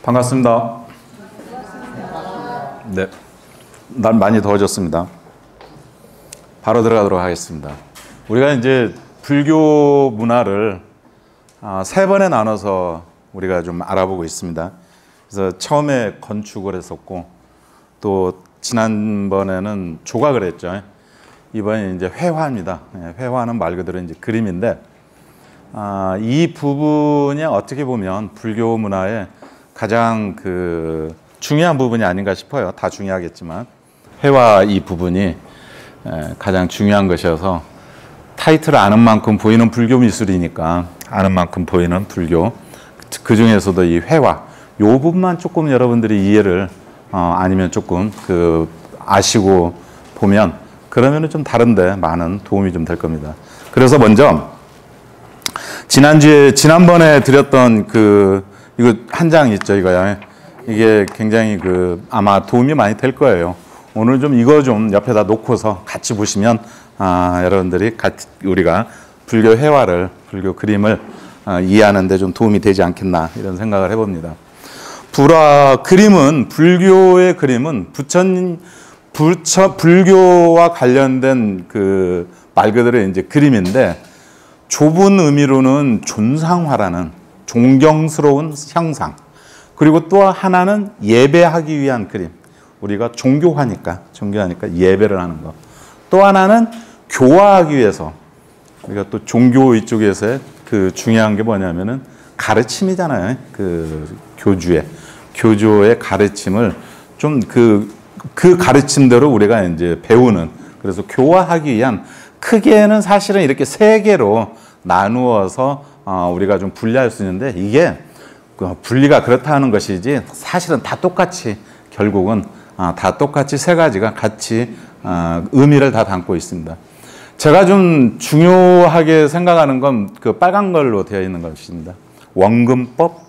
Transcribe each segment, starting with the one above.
반갑습니다. 네, 날 많이 더워졌습니다. 바로 들어가도록 하겠습니다. 우리가 이제 불교 문화를 세 번에 나눠서 우리가 좀 알아보고 있습니다. 그래서 처음에 건축을 했었고, 또 지난번에는 조각을 했죠. 이번에 이제 회화입니다. 회화는 말 그대로 이제 그림인데, 이 부분이 어떻게 보면 불교 문화의 가장 중요한 부분이 아닌가 싶어요. 다 중요하겠지만 회화 이 부분이 가장 중요한 것이어서, 타이틀을 아는 만큼 보이는 불교 미술이니까 아는 만큼 보이는 불교, 그 중에서도 이 회화 이 부분만 조금 여러분들이 이해를 아니면 조금 아시고 보면, 그러면은 좀 다른데 많은 도움이 좀 될 겁니다. 그래서 먼저 지난번에 드렸던 이거 한 장 있죠, 이거야. 이게 굉장히 아마 도움이 많이 될 거예요. 오늘 좀 이거 좀 옆에다 놓고서 같이 보시면 여러분들이 우리가 불교 회화를, 불교 그림을 이해하는 데 좀 도움이 되지 않겠나 이런 생각을 해봅니다. 그림은, 불교의 그림은 불교와 관련된 말 그대로 이제 그림인데, 좁은 의미로는 존상화라는 존경스러운 형상, 그리고 또 하나는 예배하기 위한 그림. 우리가 종교하니까 예배를 하는 거. 또 하나는 교화하기 위해서, 우리가 또 종교 이쪽에서의 중요한 게 뭐냐면은 가르침이잖아요. 교주의 가르침을 좀 그 가르침대로 우리가 이제 배우는, 그래서 교화하기 위한, 크게는 사실은 이렇게 세 개로 나누어서 우리가 좀 분리할 수 있는데, 이게 분리가 그렇다 하는 것이지 사실은 다 똑같이, 결국은 다 똑같이 세 가지가 같이 의미를 다 담고 있습니다. 제가 좀 중요하게 생각하는 건 빨간 걸로 되어 있는 것입니다. 원근법,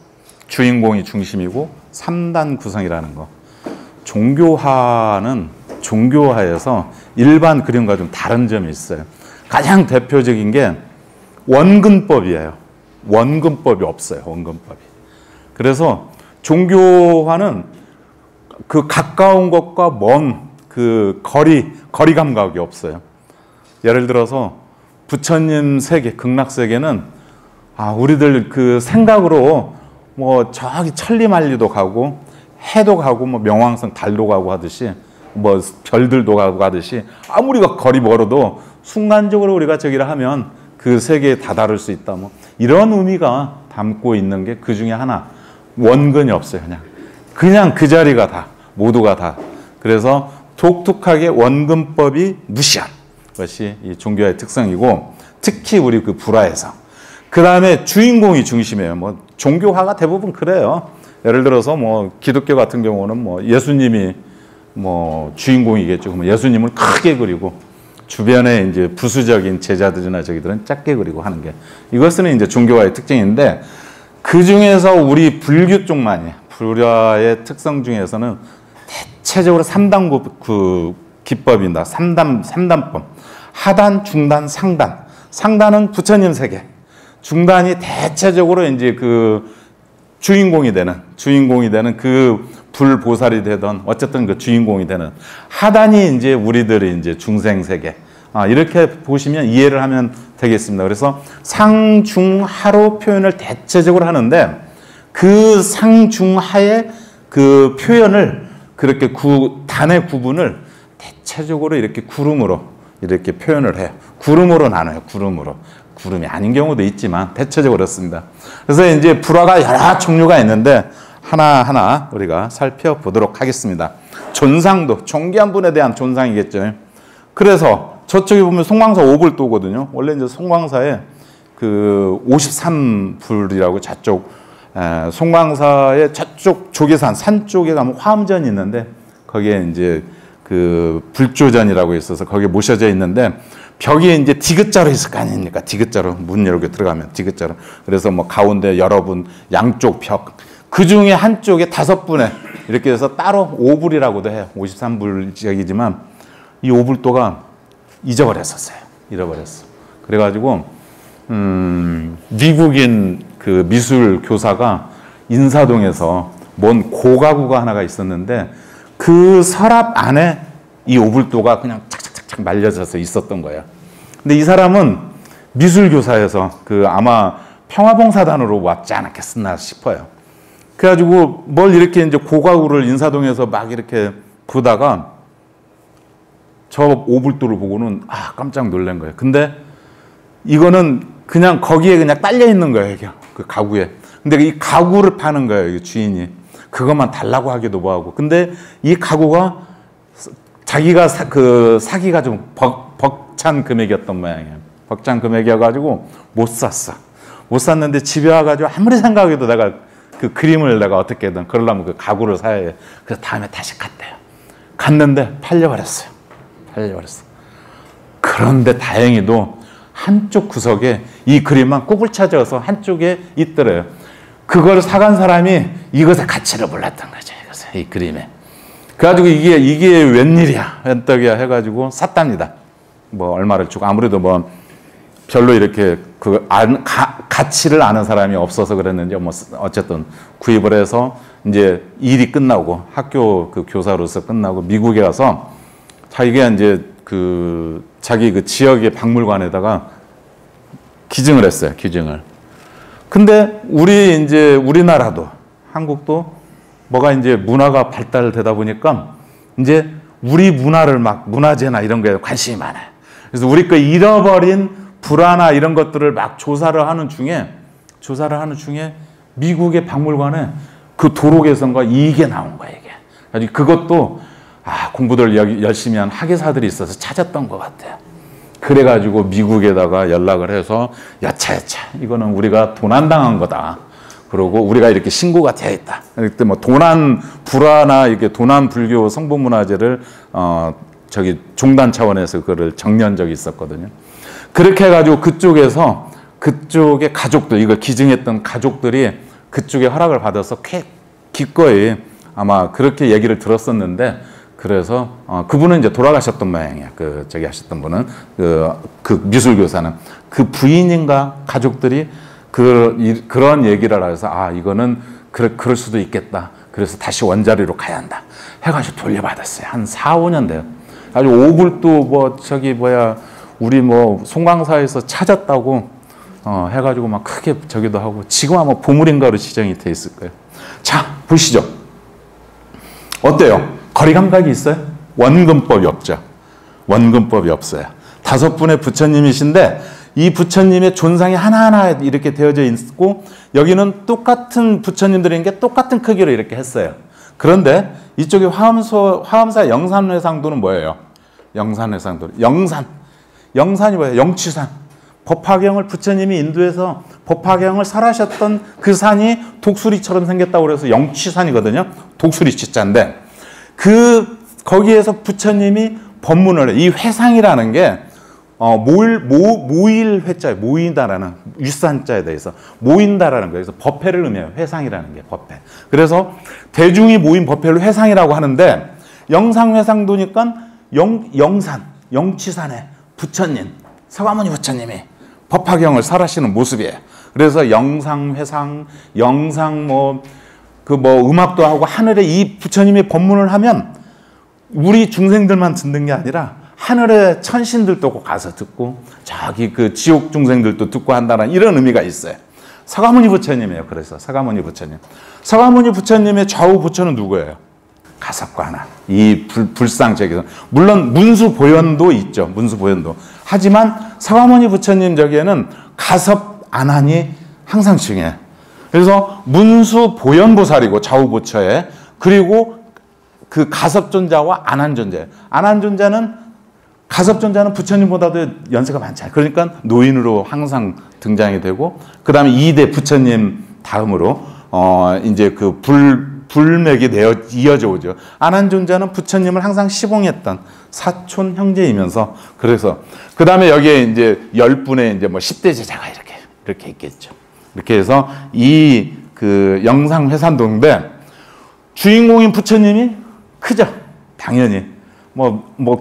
주인공이 중심이고 3단 구성이라는 거. 종교화에서 일반 그림과 좀 다른 점이 있어요. 가장 대표적인 게 원근법이에요. 원근법이 없어요. 원근법이. 그래서 종교화는 가까운 것과 먼 거리 감각이 없어요. 예를 들어서 부처님 세계, 극락세계는 우리들 생각으로 뭐 저기 천리만리도 가고 해도 가고 뭐 명왕성 달도 가고 하듯이, 뭐 별들도 가고 하듯이, 아무리가 거리 멀어도 순간적으로 우리가 저기를 하면 그 세계에 다다를 수 있다, 뭐 이런 의미가 담고 있는 게 그 중에 하나. 원근이 없어요. 그냥 그 자리가 다, 모두가 다. 그래서 독특하게 원근법이 무시한 것이 이 종교의 특성이고, 특히 우리 불화에서. 그 다음에 주인공이 중심이에요. 뭐 종교화가 대부분 그래요. 예를 들어서 뭐 기독교 같은 경우는 뭐 예수님이 뭐 주인공이겠죠. 그러면 예수님을 크게 그리고 주변에 이제 부수적인 제자들이나 저기들은 작게 그리고 하는 게, 이것은 이제 종교화의 특징인데, 그 중에서 우리 불교 쪽만이, 불화의 특성 중에서는 대체적으로 3단 기법입니다. 3단법. 하단, 중단, 상단. 상단은 부처님 세계. 중단이 대체적으로 이제 주인공이 되는 불보살이 되던 어쨌든 주인공이 되는, 하단이 이제 우리들이 이제 중생 세계. 이렇게 보시면 이해를 하면 되겠습니다. 그래서 상중하로 표현을 대체적으로 하는데, 그 상중하의 표현을 그렇게 단의 구분을 대체적으로 이렇게 구름으로 이렇게 표현을 해요. 구름으로 나눠요. 구름이 아닌 경우도 있지만 대체적으로 그렇습니다. 그래서 이제 불화가 여러 종류가 있는데 하나하나 우리가 살펴보도록 하겠습니다. 존상도, 존귀한 분에 대한 존상이겠죠. 그래서 저쪽에 보면 송광사 오불도거든요. 원래 이제 송광사에 53불이라고 저쪽 송광사의 저쪽 조계산 산 쪽에 가면 화엄전이 있는데, 거기에 이제 불조전이라고 있어서 거기에 모셔져 있는데, 벽이 이제 디귿자로 있을 거 아닙니까? 디귿자로 문 열고 들어가면 디귿자로. 그래서 뭐 가운데 여러분, 양쪽 벽, 그 중에 한쪽에 5분에 이렇게 해서 따로 오불이라고도 해요. 53불짜리지만 이 오불도가 잊어버렸었어요. 그래가지고 미국인 미술 교사가 인사동에서 뭔 고가구가 하나가 있었는데 그 서랍 안에 이 오불도가 그냥 착착착착 말려져서 있었던 거예요. 근데 이 사람은 미술교사여서 그 아마 평화봉사단으로 왔지 않았겠나 싶어요. 그래가지고 뭘 이렇게 이제 고가구를 인사동에서 막 이렇게 보다가 저 오불도를 보고는 깜짝 놀란 거예요. 근데 이거는 그냥 거기에 그냥 딸려 있는 거예요. 이게 그 가구에. 근데 이 가구를 파는 거예요. 이 주인이. 그것만 달라고 하기도 뭐하고. 근데 이 가구가 자기가 사기가 좀 벅찬 금액이었던 모양이에요. 벅찬 금액이어가지고 못 샀어. 못 샀는데 집에 와가지고 아무리 생각해도 내가 그 그림을 내가 어떻게든 그러려면 그 가구를 사야 해. 그래서 다음에 다시 갔대요. 갔는데 팔려버렸어요. 팔려버렸어. 그런데 다행히도 한쪽 구석에 이 그림만 꾹을 찾아서 한쪽에 있더래요. 그걸 사간 사람이 이것의 가치를 몰랐던 거죠. 이 그림에. 그래가지고 이게 웬일이야, 웬떡이야 해가지고 샀답니다. 뭐 얼마를 주고 아무래도 뭐 별로 이렇게 가치를 아는 사람이 없어서 그랬는지 뭐 어쨌든 구입을 해서 이제 일이 끝나고 학교 그 교사로서 끝나고 미국에 가서 자기가 이제 자기 그 지역의 박물관에다가 기증을 했어요. 기증을. 근데 우리나라도 한국도 뭐가 이제 문화가 발달되다 보니까 이제 우리 문화를 막 문화재나 이런 거에 관심이 많아요. 그래서 우리 거 잃어버린 불화나 이런 것들을 막 조사를 하는 중에 미국의 박물관에 그 도로 개선과 이게 나온 거예요. 이게. 아주 그것도 공부들 열심히 한 학예사들이 있어서 찾았던 것 같아요. 그래가지고 미국에다가 연락을 해서 여차여차 이거는 우리가 도난당한 거다. 그러고 우리가 이렇게 신고가 되어 있다. 그때 뭐 도난 불화나 이렇게 도난 불교 성보문화재를 종단 차원에서 그거를 정리한 적이 있었거든요. 그렇게 해가지고 그쪽의 가족들, 이걸 기증했던 가족들이 그쪽에 허락을 받아서 기꺼이 아마 그렇게 얘기를 들었었는데, 그래서 그분은 이제 돌아가셨던 모양이야. 하셨던 분은 그 미술교사는 그 부인인가 가족들이 그런 얘기를 해서 이거는 그럴 수도 있겠다. 그래서 다시 원자리로 가야 한다. 해가지고 돌려받았어요. 한 4, 5년 돼요. 아주 오불도 우리 송광사에서 찾았다고 해가지고 막 크게 저기도 하고 지금 아마 보물인가로 지정이 돼 있을 거예요. 자, 보시죠. 어때요? 거리 감각이 있어요? 원근법이 없죠. 원근법이 없어요. 5분의 부처님이신데 이 부처님의 존상이 하나하나 이렇게 되어져 있고, 여기는 똑같은 부처님들인 게 똑같은 크기로 이렇게 했어요. 그런데 이쪽에 화엄사 영산회상도는 뭐예요? 영산회상도. 영산이 뭐예요? 영취산. 법화경을 부처님이 인도에서 법화경을 설하셨던 그 산이 독수리처럼 생겼다고 그래서 영취산이거든요. 독수리 취자인데 거기에서 부처님이 법문을 이 회상이라는 게 모일 회자에 모인다라는 윗산자에 대해서 모인다라는 거예요. 그래서 법회를 의미해요. 회상이라는 게 법회. 그래서 대중이 모인 법회를 회상이라고 하는데, 영상회상도니까 영취산에 부처님, 서가모니 부처님이 법화경을 설하시는 모습이에요. 그래서 영상회상, 음악도 하고 하늘에 이 부처님이 법문을 하면 우리 중생들만 듣는 게 아니라 하늘의 천신들도 가서 듣고 저기 그 지옥 중생들도 듣고 한다는 이런 의미가 있어요. 서가모니 부처님이에요. 그래서 서가모니 부처님의 좌우 부처는 누구예요? 가섭관한. 이 불상적인. 물론 문수보현도 있죠. 문수보현도. 하지만 서가모니 부처님 저기에는 가섭안한이 항상 중요해요. 그래서 문수보현보살이고 좌우 부처에, 그리고 그 가섭존자와 안한존자. 가섭존자는 부처님보다도 연세가 많잖아요. 그러니까 노인으로 항상 등장이 되고, 그 다음에 2대 부처님 다음으로 이제 그 불맥이 이어져 오죠. 안한존자는 부처님을 항상 시봉했던 사촌 형제이면서, 그래서 그 다음에 여기에 이제 10분의 이제 10대 제자가 이렇게 있겠죠. 이렇게 해서 그 영상회산도인데, 주인공인 부처님이 크죠. 당연히.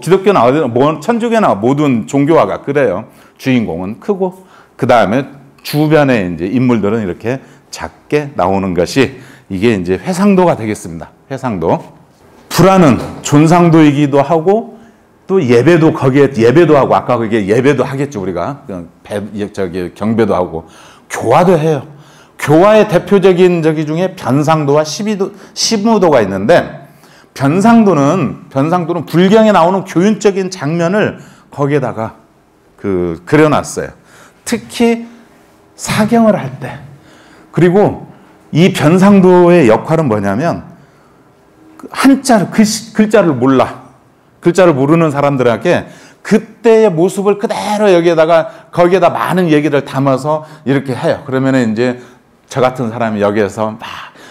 기독교나 천주교나 모든 종교화가 그래요. 주인공은 크고, 그 다음에 주변에 이제 인물들은 이렇게 작게 나오는 것이 이게 이제 회상도가 되겠습니다. 회상도. 불안은 존상도이기도 하고 또 예배도 거기에 예배도 하고 아까 그게 예배도 하겠죠 우리가 경배도 하고 교화도 해요. 교화의 대표적인 저기 중에 변상도와 시무도가 있는데 변상도는 불경에 나오는 교훈적인 장면을 거기에다가 그려놨어요. 특히 사경을 할 때. 그리고 이 변상도의 역할은 뭐냐면 글자를 몰라. 글자를 모르는 사람들에게 그때의 모습을 그대로 거기에다 많은 얘기를 담아서 이렇게 해요. 그러면 이제 저 같은 사람이 여기에서 막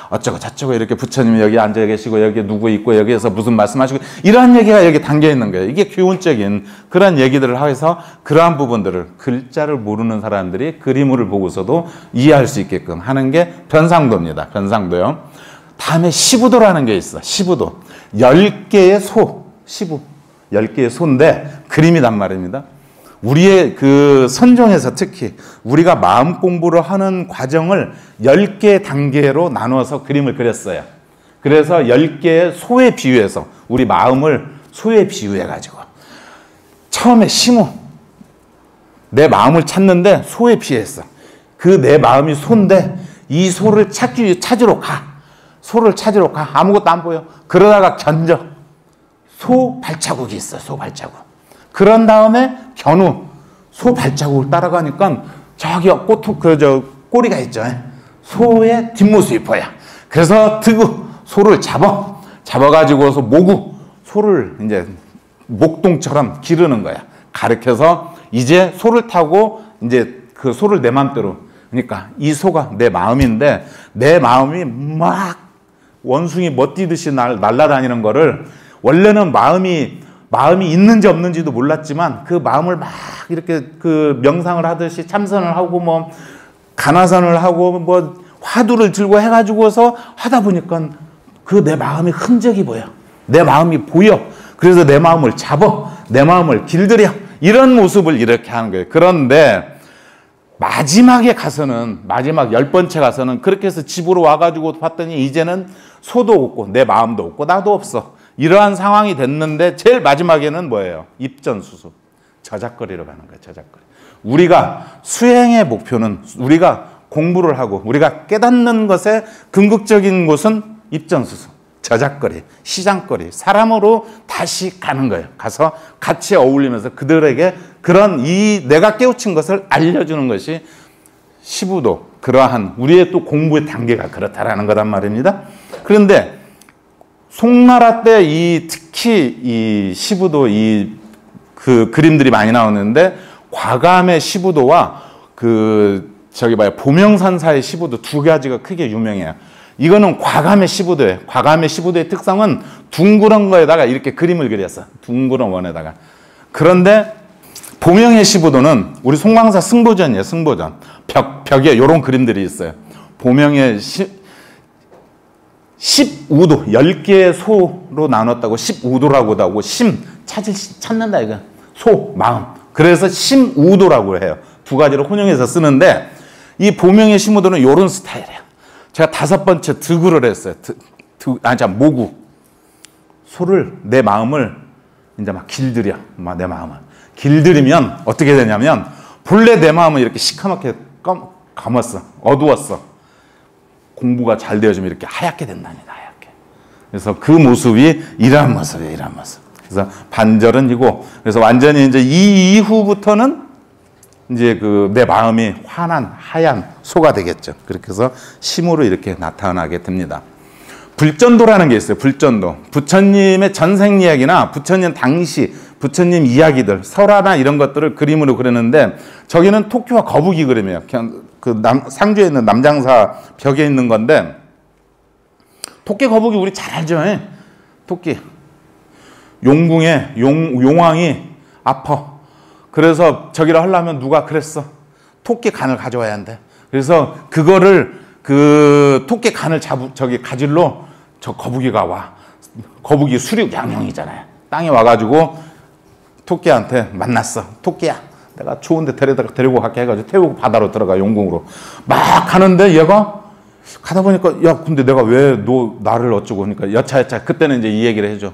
어쩌고 저쩌고 이렇게 부처님이 여기 앉아 계시고 여기 누구 있고 여기에서 무슨 말씀하시고 이러한 얘기가 여기 담겨 있는 거예요. 이게 교훈적인 그런 얘기들을 해서 그러한 부분들을 글자를 모르는 사람들이 그림을 보고서도 이해할 수 있게끔 하는 게 변상도입니다. 변상도요. 다음에 시부도라는 게 있어. 시부도. 10개의 시부. 10개의 소인데 그림이란 말입니다. 우리의 선종에서 특히 우리가 마음 공부를 하는 과정을 10개의 단계로 나누어서 그림을 그렸어요. 그래서 10개의 소에 비유해서 우리 마음을 소에 비유해가지고 처음에 시무. 내 마음을 찾는데 소에 비유했어. 내 마음이 소인데 이 소를 찾으러 가. 소를 찾으러 가. 아무것도 안 보여. 그러다가 견져. 소 발자국이 있어. 소 발자국. 그런 다음에 견우. 소 발자국을 따라가니까 저기 꼬리가 있죠. 소의 뒷모습이 보여. 그래서 소를 잡아가지고서 소를 이제 목동처럼 기르는 거야. 가르쳐서 이제 소를 타고 이제 그 소를 내 마음대로. 그러니까 이 소가 내 마음인데 내 마음이 막 원숭이 멋뛰듯이 날아다니는 거를 원래는 마음이 있는지 없는지도 몰랐지만 그 마음을 막 이렇게 명상을 하듯이 참선을 하고 뭐 간화선을 하고 뭐 화두를 들고 해가지고서 하다 보니까 내 마음의 흔적이 보여. 내 마음이 보여. 그래서 내 마음을 내 마음을 길들여. 이런 모습을 이렇게 하는 거예요. 그런데 마지막 10번째 가서는 그렇게 해서 집으로 와가지고 봤더니 이제는 소도 없고 내 마음도 없고 나도 없어. 이러한 상황이 됐는데 제일 마지막에는 뭐예요? 입전수수. 저작거리로 가는 거예요. 저작거리. 우리가 수행의 목표는 우리가 공부를 하고 우리가 깨닫는 것의 궁극적인 곳은 입전수수. 저작거리, 시장거리, 사람으로 다시 가는 거예요. 가서 같이 어울리면서 그들에게 내가 깨우친 것을 알려주는 것이 시부도, 그러한 우리의 또 공부의 단계가 그렇다라는 거란 말입니다. 그런데 송나라 때 특히 이 시부도 그림들이 많이 나오는데 과감의 시부도와 보명산사의 시부도 두 가지가 크게 유명해요. 이거는 과감의 시부도예요. 과감의 시부도의 특성은 둥그런 거에다가 이렇게 그림을 그렸어. 둥그런 원에다가. 그런데 보명의 시부도는 우리 송광사 승보전이에요. 승보전. 벽에 이런 그림들이 있어요. 보명의 15도, 10개의 소로 나눴다고 15도라고도 하고 찾는다 이거. 소, 마음. 그래서 심우도라고 해요. 두 가지를 혼용해서 쓰는데 이 보명의 시무도는 이런 스타일이에요. 제가 5번째 득을 했어요. 모구. 소를, 내 마음을 이제 막 길들여. 내 마음을. 길들이면 어떻게 되냐면 본래 내 마음은 이렇게 시커멓게 감았어. 어두웠어. 공부가 잘 되어지면 이렇게 하얗게 된답니다. 하얗게. 그래서 그 모습이 이러한 모습이에요. 이러한 모습. 그래서 반절은 이고, 그래서 완전히 이제 이 이후부터는 이제 내 마음이 환한 하얀 소가 되겠죠. 그렇게 해서 심으로 이렇게 나타나게 됩니다. 불전도라는 게 있어요. 불전도. 부처님의 전생 이야기나 부처님 당시 부처님 이야기들, 설화나 이런 것들을 그림으로 그리는데 저기는 토끼와 거북이 그림이에요. 상주에 있는 남장사 벽에 있는 건데 토끼 거북이 우리 잘 알죠. 토끼. 용궁에 용왕이 아파. 그래서 저기를 하려면 누가 그랬어? 토끼 간을 가져와야 한대. 그래서 그거를 토끼 간을 가질로 저 거북이가 와. 거북이 수륙 양용이잖아요. 땅에 와가지고 토끼한테 만났어. 토끼야, 내가 좋은데 데리고 갈게 해가지고 태우고 바다로 들어가. 용궁으로 막 가는데 얘가 가다 보니까 야 근데 내가 왜 너 나를 어쩌고 하니까 여차여차 그때는 이제 이 얘기를 해줘.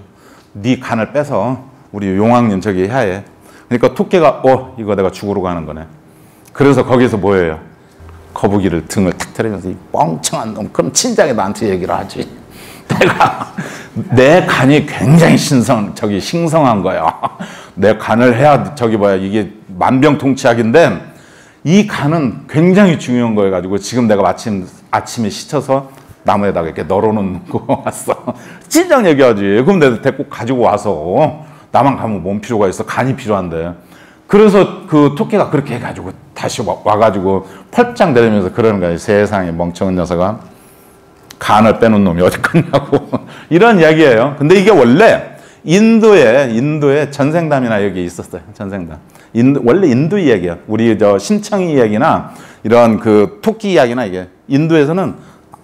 네 간을 빼서 우리 용왕님 저기 해야. 그러니까 토끼가 이거 내가 죽으러 가는 거네. 그래서 거기서 뭐예요? 거북이를 등을 탁 때리면서 이 뻥청한 놈 그럼 친장이 나한테 얘기를 하지. 내 간이 굉장히 싱성한 거야. 내 간을 해야 이게 만병통치약인데 이 간은 굉장히 중요한 거여 가지고 지금 내가 마침 아침에 씻어서 나무에다가 이렇게 널어놓고 왔어. 친장 얘기하지. 그럼 내가 데리고 가지고 와서 나만 가면 뭔 필요가 있어. 간이 필요한데. 그래서 그 토끼가 그렇게 해가지고 다시 와가지고 펄짝 내리면서 그러는 거야. 세상에 멍청한 녀석아. 간을 빼놓은 놈이 어디 갔냐고. 이런 이야기예요. 근데 이게 원래 인도에 전생담이나 여기 있었어요. 전생담. 원래 인도 이야기야. 우리 신청이 이야기나 이런 그 토끼 이야기나 이게 인도에서는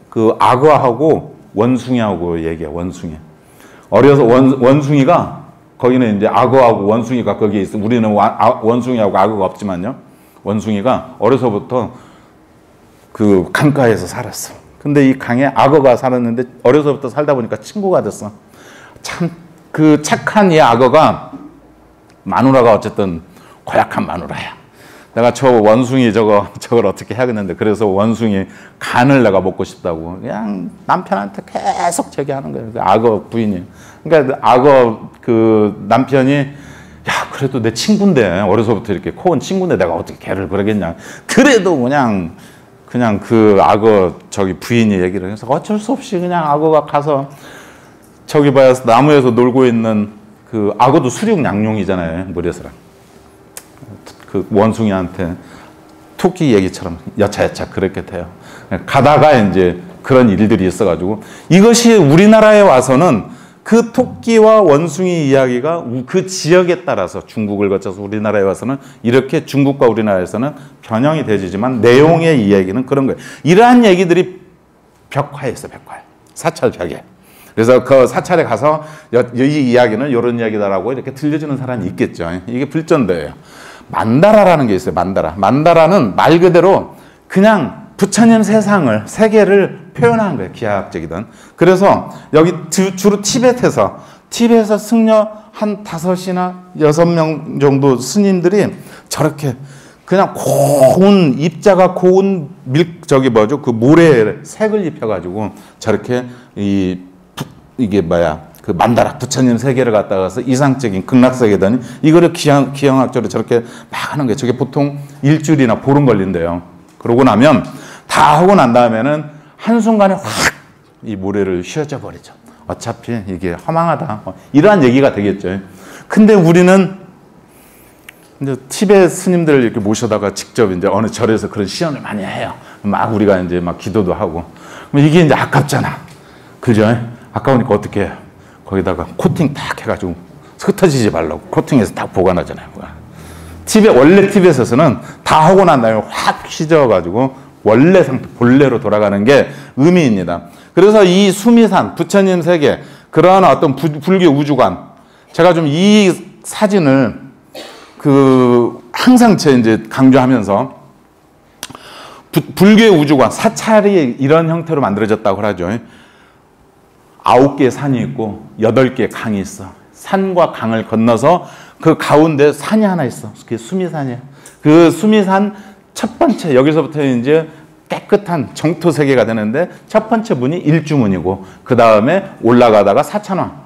그 악어하고 원숭이하고 얘기야. 원숭이. 어려서 원숭이가 거기는 이제 악어하고 원숭이가 거기에 있어. 우리는 원숭이하고 악어가 없지만요. 원숭이가 어려서부터 그 강가에서 살았어. 근데 이 강에 악어가 살았는데 어려서부터 살다 보니까 친구가 됐어. 참 그 착한 이 악어가 마누라가 어쨌든 고약한 마누라야. 내가 저 원숭이 저걸 어떻게 해야겠는데 그래서 원숭이 간을 내가 먹고 싶다고 그냥 남편한테 계속 제기하는 거예요. 그 악어 부인이. 그러니까 악어 그 남편이 야 그래도 내 친구인데 어려서부터 이렇게 코온 친구인데 내가 어떻게 걔를 그러겠냐. 그래도 그냥 그 악어 부인이 얘기를 해서 어쩔 수 없이 그냥 악어가 가서 나무에서 놀고 있는 그 악어도 수륙 양용이잖아요. 물에서랑. 그 원숭이한테 토끼 얘기처럼 여차여차 그렇게 돼요. 가다가 이제 그런 일들이 있어가지고 이것이 우리나라에 와서는 그 토끼와 원숭이 이야기가 그 지역에 따라서 중국을 거쳐서 우리나라에 와서는 이렇게 중국과 우리나라에서는 변형이 되지만 내용의 이야기는 그런 거예요. 이러한 얘기들이 벽화에 있어요. 벽화에. 사찰벽에. 그래서 그 사찰에 가서 이 이야기는 이런 이야기다라고 이렇게 들려주는 사람이 있겠죠. 이게 불전도예요. 만다라라는 게 있어요. 만다라는 말 그대로 그냥 부처님 세계를 표현한 거예요. 기하학적이든. 그래서 여기 주로 티벳에서 승려 한 5이나 6명 정도 스님들이 저렇게 그냥 고운 입자가 고운 그 모래에 색을 입혀가지고 저렇게 이게 그 만다라 부처님 세계를 갖다가서 이상적인 극락세계더니 이거를 기형학적으로 저렇게 막 하는 거예요. 저게 보통 일주일이나 보름 걸린대요. 그러고 나면 다 하고 난 다음에는 한순간에 확 이 모래를 휘어져 버리죠. 어차피 이게 허망하다. 이러한 얘기가 되겠죠. 근데 우리는 이제 티베트 스님들을 이렇게 모셔다가 직접 이제 어느 절에서 그런 시연을 많이 해요. 막 우리가 이제 막 기도도 하고. 이게 이제 아깝잖아. 그죠? 아까우니까 어떻게 해요? 거기다가 코팅 딱 해가지고 흩어지지 말라고 코팅해서 딱 보관하잖아요. 원래 티벳에서는 다 하고 난 다음에 확 휘저어가지고 원래 상태, 본래로 돌아가는 게 의미입니다. 그래서 이 수미산, 부처님 세계, 그러한 어떤 불교 우주관, 제가 좀 이 사진을 항상 이제 강조하면서 불교의 우주관, 사찰이 이런 형태로 만들어졌다고 하죠. 9개의 산이 있고 8개의 강이 있어. 산과 강을 건너서 그 가운데 산이 하나 있어. 그게 수미산이야. 그 수미산 첫 번째, 여기서부터 이제 깨끗한 정토 세계가 되는데 첫 번째 문이 일주문이고 그 다음에 올라가다가 사천왕,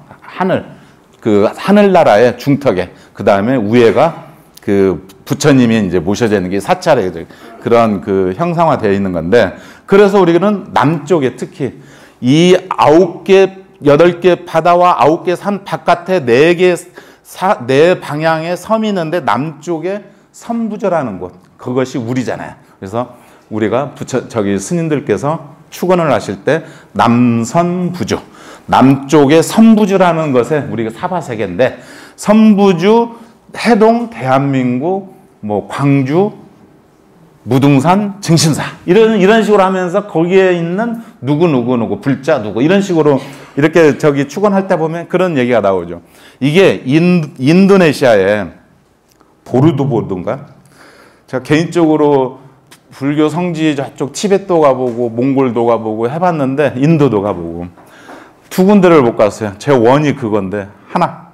하늘나라의 중턱에 그 다음에 위에가 그 부처님이 이제 모셔져 있는 게 사찰의 그런 그 형상화되어 있는 건데 그래서 우리는 남쪽에 특히 이 9개, 8개 바다와 9개 산 바깥에 4 방향에 섬이 있는데 남쪽에 선부조라는 곳, 그것이 우리잖아요. 그래서 우리가 스님들께서 축원을 하실 때 남선부주, 남쪽에 선부주라는 것에 우리가 사바세계인데 선부주, 해동, 대한민국, 광주, 무등산, 증신사 이런 식으로 하면서 거기에 있는 누구 불자 누구 이런 식으로 이렇게 축원할 때 보면 그런 얘기가 나오죠. 이게 인도네시아의 보르도보든가 제가 개인적으로 불교 성지 저쪽 티벳도 가보고 몽골도 가보고 해봤는데 인도도 가보고 두 군데를 못 갔어요. 제 원이 그건데 하나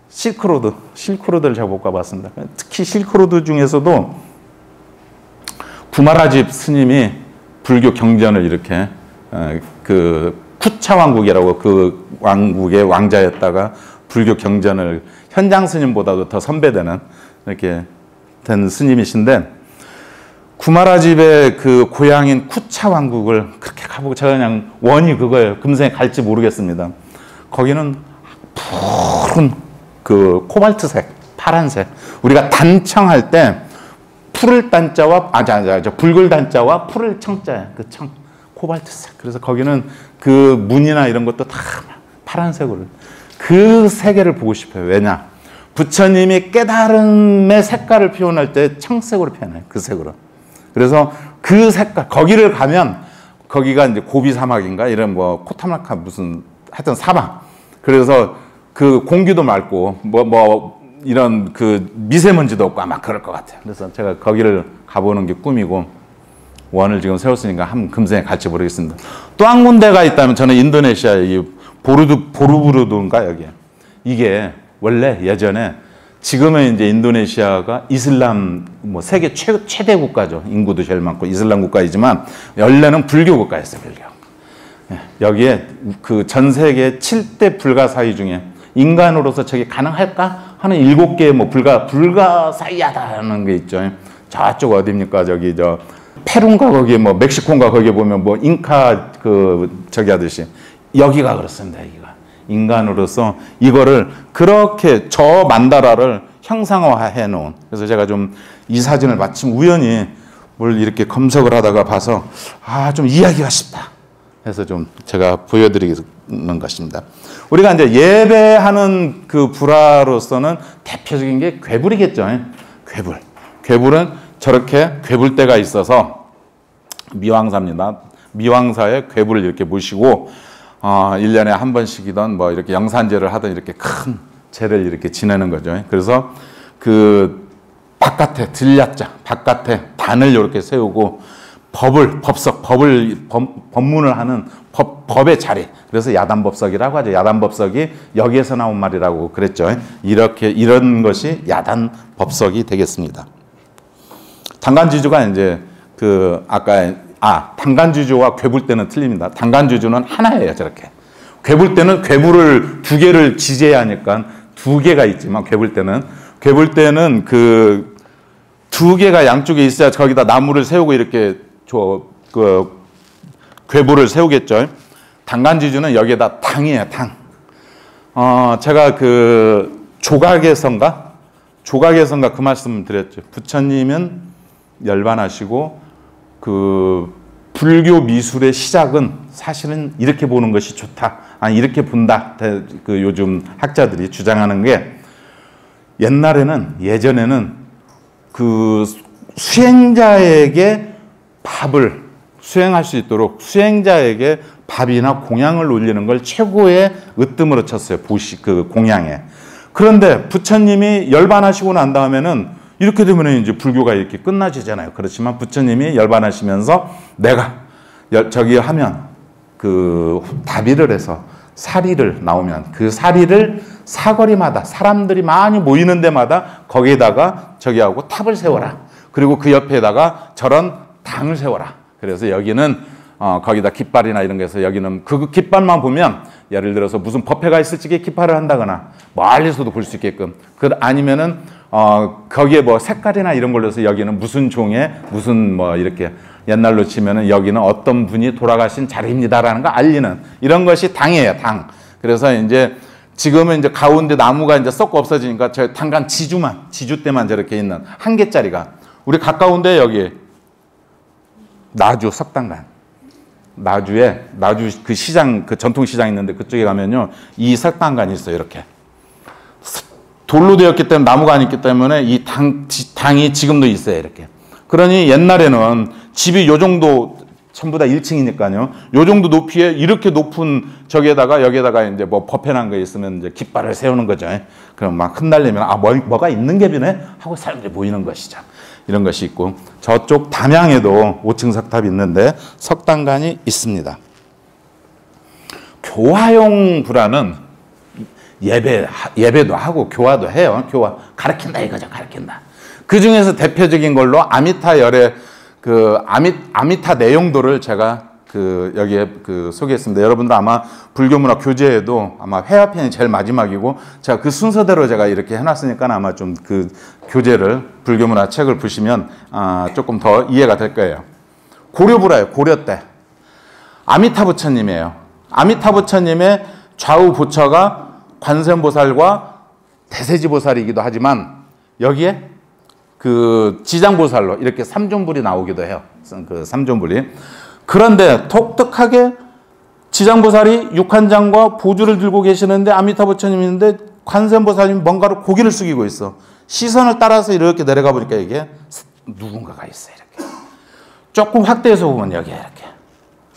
실크로드를 제가 못 가봤습니다. 특히 실크로드 중에서도 구마라집 스님이 불교 경전을 이렇게 그 쿠차 왕국이라고 그 왕국의 왕자였다가 불교 경전을 현장 스님보다도 더 선배되는 이렇게 된 스님이신데 구마라집의 그 고향인 쿠차 왕국을 그렇게 가보고 제가 그냥 원이 그거예요. 금생에 갈지 모르겠습니다. 거기는 푸른 그 코발트색, 파란색. 우리가 단청할 때 푸를 단자와 붉을 단자와 푸를 청자예요. 그 청, 코발트색. 그래서 거기는 그 문이나 이런 것도 다 파란색으로. 그 세계를 보고 싶어요. 왜냐? 부처님이 깨달음의 색깔을 표현할 때 청색으로 표현해요. 그 색으로. 그래서 그 색깔, 거기를 가면 거기가 이제 고비 사막인가 이런 뭐 코타마카 무슨 하여튼 사막. 그래서 그 공기도 맑고 이런 그 미세먼지도 없고 아마 그럴 것 같아요. 그래서 제가 거기를 가보는 게 꿈이고 원을 지금 세웠으니까 한 금생에 갈지 모르겠습니다. 또 한 군데가 있다면 저는 인도네시아 이 보르부르도인가 여기. 이게 원래 예전에 지금은 이제 인도네시아가 이슬람 뭐 세계 최대 국가죠. 인구도 제일 많고 이슬람 국가이지만 원래는 불교 국가였어요. 불교. 여기에 그 전 세계 7대 불가사의 중에 인간으로서 저게 가능할까 하는 7개의 뭐 불가사의하다는 게 있죠. 저쪽 어디입니까? 저기 저 페루인가 거기 뭐 멕시코인가 거기 보면 뭐 잉카 그 저기 하듯이 여기가 그렇습니다. 여기가 인간으로서 이거를 그렇게 저 만다라를 형상화해 놓은. 그래서 제가 좀 이 사진을 마침 우연히 뭘 이렇게 검색을 하다가 봐서 좀 이야기가 싶다 해서 좀 제가 보여드리는 것입니다. 우리가 이제 예배하는 그 불화로서는 대표적인 게 괴불이겠죠. 괴불. 괴불은 저렇게 괴불대가 있어서 미왕사입니다. 미왕사에 괴불을 이렇게 모시고 1년에 한 번씩이던 뭐 이렇게 영산제를 하던 이렇게 큰 제를 이렇게 지내는 거죠. 그래서 그 바깥에 들야자 바깥에 단을 이렇게 세우고 법문을 하는 법의 자리. 그래서 야단법석이라고 하죠. 야단법석이 여기에서 나온 말이라고 그랬죠. 이런 것이 야단법석이 되겠습니다. 단간주주가 이제 그 단간주주와 괴불대는 틀립니다. 단간주주는 하나예요. 저렇게. 괴불대는 괴불을 두 개를 지지해야 하니까 두 개가 있지만 괴불대는 그 두 개가 양쪽에 있어야 거기다 나무를 세우고 이렇게 그 괴불을 세우겠죠. 단간주주는 여기에다 당이에요. 당. 제가 그 조각에선가 그 말씀 드렸죠. 부처님은 열반하시고 그 불교 미술의 시작은 사실은 이렇게 보는 것이 좋다. 아니 이렇게 본다. 그 요즘 학자들이 주장하는 게 예전에는 그 수행자에게 밥을 수행할 수 있도록 수행자에게 밥이나 공양을 올리는 걸 최고의 으뜸으로 쳤어요. 그 공양에. 그런데 부처님이 열반하시고 난 다음에는 이렇게 되면 이제 불교가 이렇게 끝나지잖아요. 그렇지만 부처님이 열반하시면서 내가 저기 하면 그 다비를 해서 사리를 나오면 그 사리를 사거리마다 사람들이 많이 모이는 데마다 거기에다가 저기 하고 탑을 세워라. 그리고 그 옆에다가 저런 당을 세워라. 그래서 여기는 거기다 깃발이나 이런 게 해서 여기는 그 깃발만 보면 예를 들어서 무슨 법회가 있을 적에 깃발을 한다거나 멀리서도 볼 수 있게끔 아니면은 거기에 뭐 색깔이나 이런 걸로 해서 여기는 무슨 종에 무슨 뭐 이렇게 옛날로 치면은 여기는 어떤 분이 돌아가신 자리입니다라는 거 알리는 이런 것이 당이에요. 당. 그래서 이제 지금은 이제 가운데 나무가 이제 썩고 없어지니까 저 단간 지주 때만 저렇게 있는 한 개짜리가 우리 가까운데 여기 나주 석단간 나주 그 시장 그 전통 시장 있는데 그쪽에 가면요 이 석단간이 있어요. 이렇게 돌로 되었기 때문에 나무가 안 있기 때문에 이 당이 지금도 있어요. 이렇게. 그러니 옛날에는 집이 요 정도 전부 다 1층이니까요. 요 정도 높이에 이렇게 높은 저기에다가 여기에다가 이제 뭐 법회난 거 있으면 이제 깃발을 세우는 거죠. 그럼 막 흩날리면 뭐가 있는 게 비네 하고 사람들이 모이는 것이죠. 이런 것이 있고, 저쪽 담양에도 5층 석탑이 있는데 석단관이 있습니다. 교화용 불화는 예배도 하고 교화도 해요. 교화 가르친다 이거죠. 가르친다. 그 중에서 대표적인 걸로 아미타 열의 그 아미타 내용도를 제가 여기에 소개했습니다. 여러분들 아마 불교문화 교재에도 아마 회화편이 제일 마지막이고, 제가 그 순서대로 제가 이렇게 해놨으니까 아마 좀 그 교재를, 불교문화 책을 보시면 조금 더 이해가 될 거예요. 고려불화예요. 고려 때 아미타 부처님이에요. 아미타 부처님의 좌우 부처가 관세음보살과 대세지보살이기도 하지만, 여기에 그 지장보살로 이렇게 삼존불이 나오기도 해요. 그 삼존불이. 그런데 독특하게 지장보살이 육한장과 보주를 들고 계시는데 아미타 부처님이 있는데 관세음보살님이 뭔가로 고개를 숙이고 있어. 시선을 따라서 이렇게 내려가 보니까 이게 누군가가 있어. 이렇게 조금 확대해서 보면 여기에 이렇게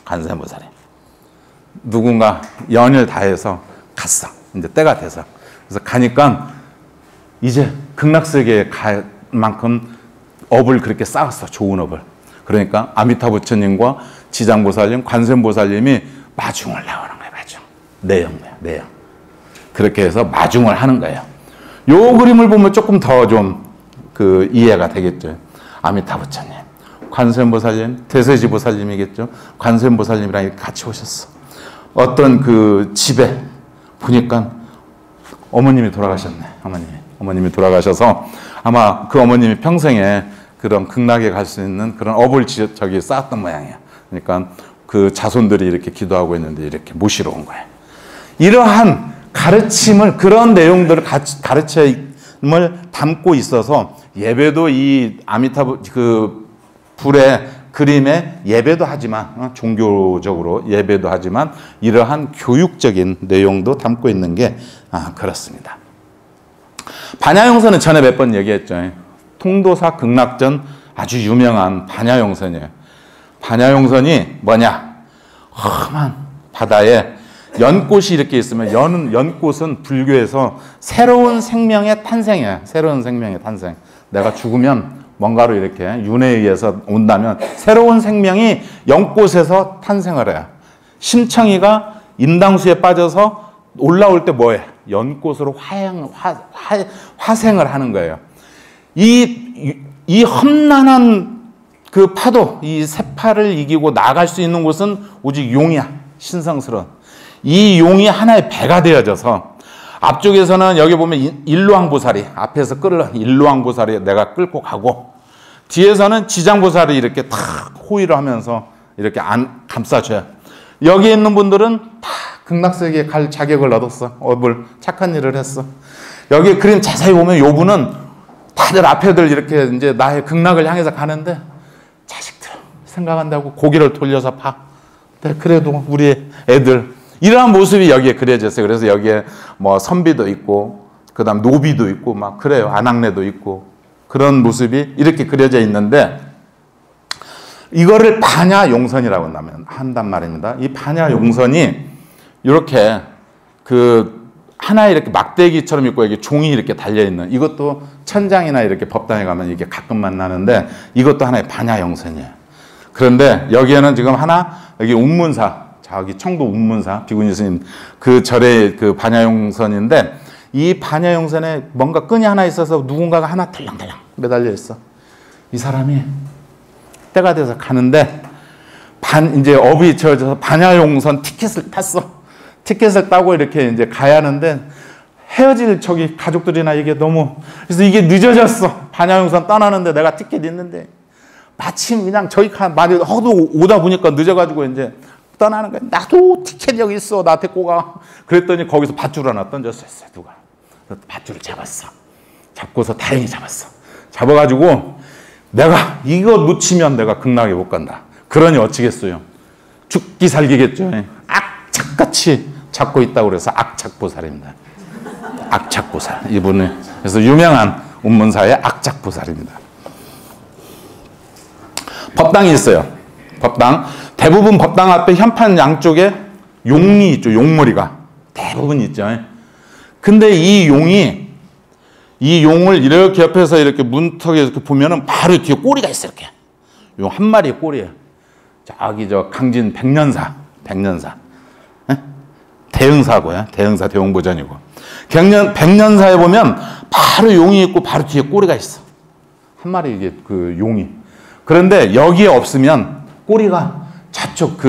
관세음보살이 누군가 연을 다해서 갔어. 이제 때가 돼서. 그래서 가니까 이제 극락세계에 갈 만큼 업을 그렇게 쌓았어. 좋은 업을. 그러니까 아미타 부처님과 지장보살님, 관세음보살님이 마중을 나오는 거예요. 마중. 내영. 그렇게 해서 마중을 하는 거예요. 요 그림을 보면 조금 더 좀 이해가 되겠죠. 아미타 부처님, 관세음보살님, 대세지보살님이겠죠. 관세음보살님이랑 같이 오셨어. 어떤 그 집에 보니까 어머님이 돌아가셨네. 어머님이 돌아가셔서 아마 그 어머님이 평생에 그런 극락에 갈 수 있는 그런 업을 쌓았던 모양이에요. 그러니까 그 자손들이 이렇게 기도하고 있는데 이렇게 모시러 온 거예요. 이러한 가르침을, 그런 내용들을 가르침을 담고 있어서 예배도 이 아미타부 그 불의 그림에 예배도 하지만, 종교적으로 예배도 하지만 이러한 교육적인 내용도 담고 있는 게 그렇습니다. 반야용선은 전에 몇 번 얘기했죠. 통도사 극락전 아주 유명한 반야용선이에요. 반야용선이 뭐냐? 험한 바다에 연꽃이 이렇게 있으면, 연꽃은 불교에서 새로운 생명의 탄생이에요. 새로운 생명의 탄생. 내가 죽으면 뭔가로 이렇게 윤회에 의해서 온다면 새로운 생명이 연꽃에서 탄생을 해요. 심청이가 인당수에 빠져서 올라올 때 뭐해? 연꽃으로 화생을 하는 거예요. 이 험난한 그 파도, 이 세파를 이기고 나아갈 수 있는 곳은 오직 용이야. 신성스러운. 이 용이 하나의 배가 되어져서, 앞쪽에서는 여기 보면 일로왕보살이, 앞에서 끌는 일로왕보살이 내가 끌고 가고, 뒤에서는 지장보살이 이렇게 탁 호위를 하면서 이렇게 감싸줘요. 여기 있는 분들은 다 극락세계에 갈 자격을 얻었어. 업을, 착한 일을 했어. 여기 그림 자세히 보면 요 분은 다들 앞에들 이렇게 이제 나의 극락을 향해서 가는데 자식들 생각한다고 고개를 돌려서 봐. 그래도 우리 애들, 이러한 모습이 여기에 그려져 있어요. 그래서 여기에 뭐 선비도 있고, 그 다음 노비도 있고, 막 그래요. 아낙네도 있고, 그런 모습이 이렇게 그려져 있는데, 이거를 반야용선이라고 한단 말입니다. 이 반야용선이 이렇게 하나의 이렇게 막대기처럼 있고, 여기 종이 이렇게 달려있는, 이것도 천장이나 이렇게 법당에 가면 이게 가끔 만나는데, 이것도 하나의 반야용선이에요. 그런데 여기에는 지금 여기 운문사, 저기 청도 운문사, 비구니 스님 그 절의 그 반야용선인데, 이 반야용선에 뭔가 끈이 하나 있어서 누군가가 하나 덜렁덜렁 매달려 있어. 이 사람이 때가 돼서 가는데, 이제 업이 채워져서 반야용선 티켓을 탔어. 티켓을 따고 이렇게 이제 가야 하는데, 헤어질 저기 가족들이나 이게 너무, 그래서 이게 늦어졌어. 반야용선 떠나는데 내가 티켓 있는데, 마침 그냥 저기 많이 허도 오다 보니까 늦어가지고 이제 떠나는 거야. 나도 티켓 여기 있어. 나한테 가. 그랬더니 거기서 밧줄 하나 던졌었어요. 누가. 밧줄을 잡았어. 잡고서 다행히 잡았어. 잡아가지고 내가 이거 놓치면 내가 극락에 못 간다. 그러니 어찌겠어요. 죽기 살기겠죠. 악착같이 잡고 있다고 그래서 악착보살입니다. 악착보살. 이분은 그래서 유명한 운문사의 악착보살입니다. 법당이 있어요. 법당. 대부분 법당 앞에 현판 양쪽에 용이 있죠. 용머리가. 대부분 있죠. 근데 이 용이 이 용을 이렇게 옆에서 이렇게 문턱에 이렇게 보면은 바로 뒤에 꼬리가 있어요. 이렇게. 용 한 마리의 꼬리예요. 저기 저 강진 백년사. 에? 대흥사고요. 대흥사 대홍보전이고. 백년사에 보면 바로 용이 있고 바로 뒤에 꼬리가 있어. 한 마리 이게 그 용이. 그런데 여기에 없으면 꼬리가 저쪽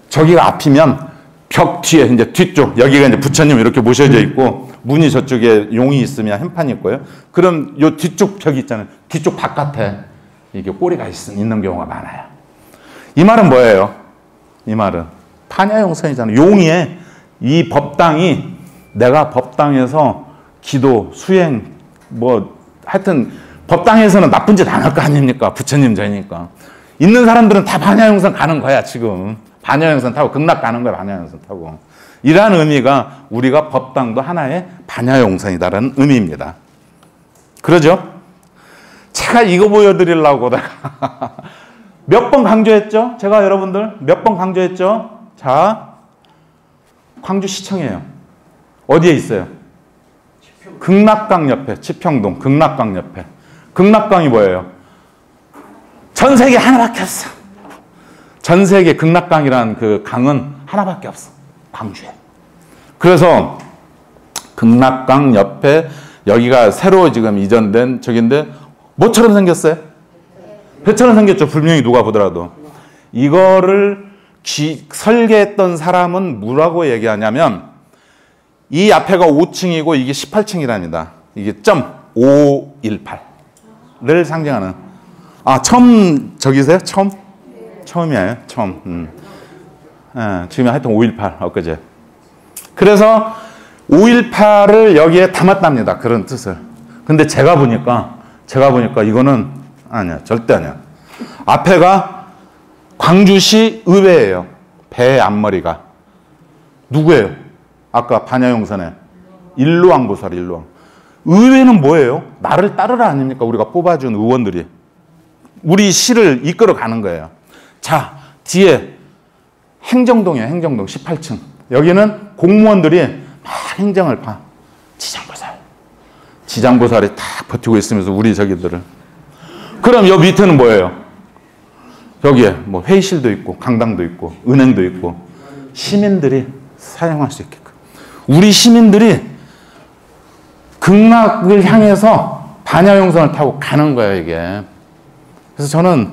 저기가 앞이면 벽 뒤에 이제 뒤쪽 여기가 이제 부처님 이렇게 모셔져 있고 문이 저쪽에 용이 있으면 현판이 있고요. 그럼 요 뒤쪽 벽이 있잖아요. 뒤쪽 바깥에 이게 꼬리가 있는 경우가 많아요. 이 말은 뭐예요? 이 말은 판야용선이잖아요. 용의 이 법당이 내가 법당에서 기도, 수행, 뭐 하여튼 법당에서는 나쁜 짓 안 할 거 아닙니까? 부처님 저니까. 있는 사람들은 다 반야용선 가는 거야 지금. 반야용선 타고 극락 가는 거야. 반야용선 타고. 이러한 의미가 우리가 법당도 하나의 반야용선이다라는 의미입니다. 그러죠? 제가 이거 보여드리려고 몇 번 강조했죠? 제가 여러분들 몇 번 강조했죠? 자, 광주시청이에요. 어디에 있어요? 극락강 옆에, 치평동 극락강 옆에. 극락강이 뭐예요? 전 세계 하나밖에 없어. 전 세계 극락강이라는 그 강은 하나밖에 없어. 광주에. 그래서 극락강 옆에 여기가 새로 지금 이전된 저긴데 뭐처럼 생겼어요? 배처럼 생겼죠. 분명히 누가 보더라도. 이거를 설계했던 사람은 뭐라고 얘기하냐면 이 앞에가 5층이고 이게 18층이랍니다. 이게 .518를 상징하는. 아, 처음 저기세요? 처음? 처음이에요. 처음. 지금 하여튼 518 엊그제. 그래서 518을 여기에 담았답니다. 그런 뜻을. 근데 제가 보니까 이거는 아니야. 절대 아니야. 앞에가 광주시 의회예요. 배 앞머리가. 누구예요? 아까 반야용선에 일로왕보살 일로왕. 의회는 뭐예요? 나를 따르라 아닙니까? 우리가 뽑아준 의원들이. 우리 시를 이끌어 가는 거예요. 자, 뒤에 행정동이에요. 행정동 18층. 여기는 공무원들이 막 행정을 봐. 지장보살이 딱 버티고 있으면서 우리 저기들을. 그럼 여기 밑에는 뭐예요? 여기에 뭐 회의실도 있고 강당도 있고 은행도 있고 시민들이 사용할 수 있게끔. 우리 시민들이 극락을 향해서 반야용선을 타고 가는 거예요, 이게. 그래서 저는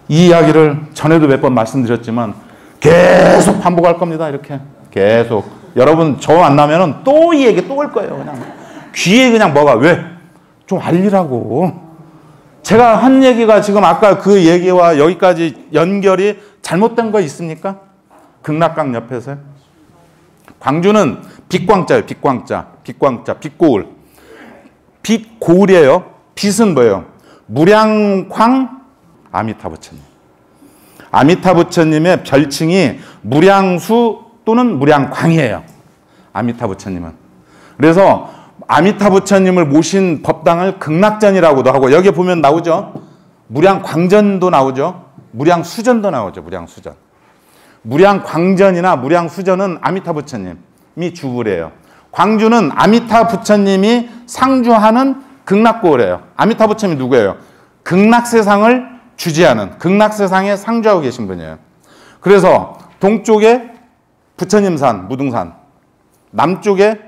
이 이야기를 전에도 몇 번 말씀드렸지만 계속 반복할 겁니다, 이렇게. 계속. 여러분 저 만나면은 또 이 얘기 또 올 거예요, 그냥. 귀에 그냥 뭐가 왜? 좀 알리라고. 제가 한 얘기가 지금 아까 그 얘기와 여기까지 연결이 잘못된 거 있습니까? 극락강 옆에서요. 광주는 빛광자예요. 빛광자. 빛고울. 빛고울이에요. 빛은 뭐예요? 무량광 아미타 부처님. 아미타 부처님의 별칭이 무량수 또는 무량광이에요. 아미타 부처님은. 그래서 아미타 부처님을 모신 법당을 극락전이라고도 하고 여기 보면 나오죠. 무량광전도 나오죠. 무량수전도 나오죠. 무량수전. 무량광전이나 무량수전은 아미타 부처님이 주부래요. 광주는 아미타 부처님이 상주하는 극락고을이에요. 아미타 부처님이 누구예요? 극락세상을 주지하는, 극락세상에 상주하고 계신 분이에요. 그래서 동쪽에 부처님산, 무등산, 남쪽에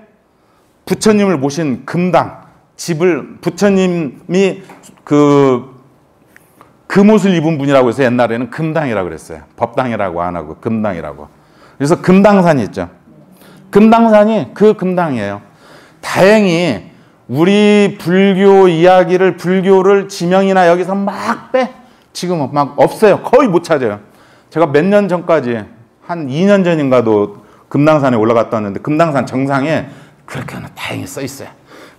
부처님을 모신 금당, 집을 부처님이 금옷을 입은 분이라고 해서 옛날에는 금당이라고 그랬어요. 법당이라고 안 하고 금당이라고. 그래서 금당산이 있죠. 금당산이 그 금당이에요. 다행히 우리 불교 이야기를, 불교를 지명이나 여기서 막 빼. 지금은 막 없어요. 거의 못 찾아요. 제가 몇 년 전까지 한 2년 전인가도 금당산에 올라갔다 왔는데 금당산 정상에 그렇게 하나 다행히 써 있어요.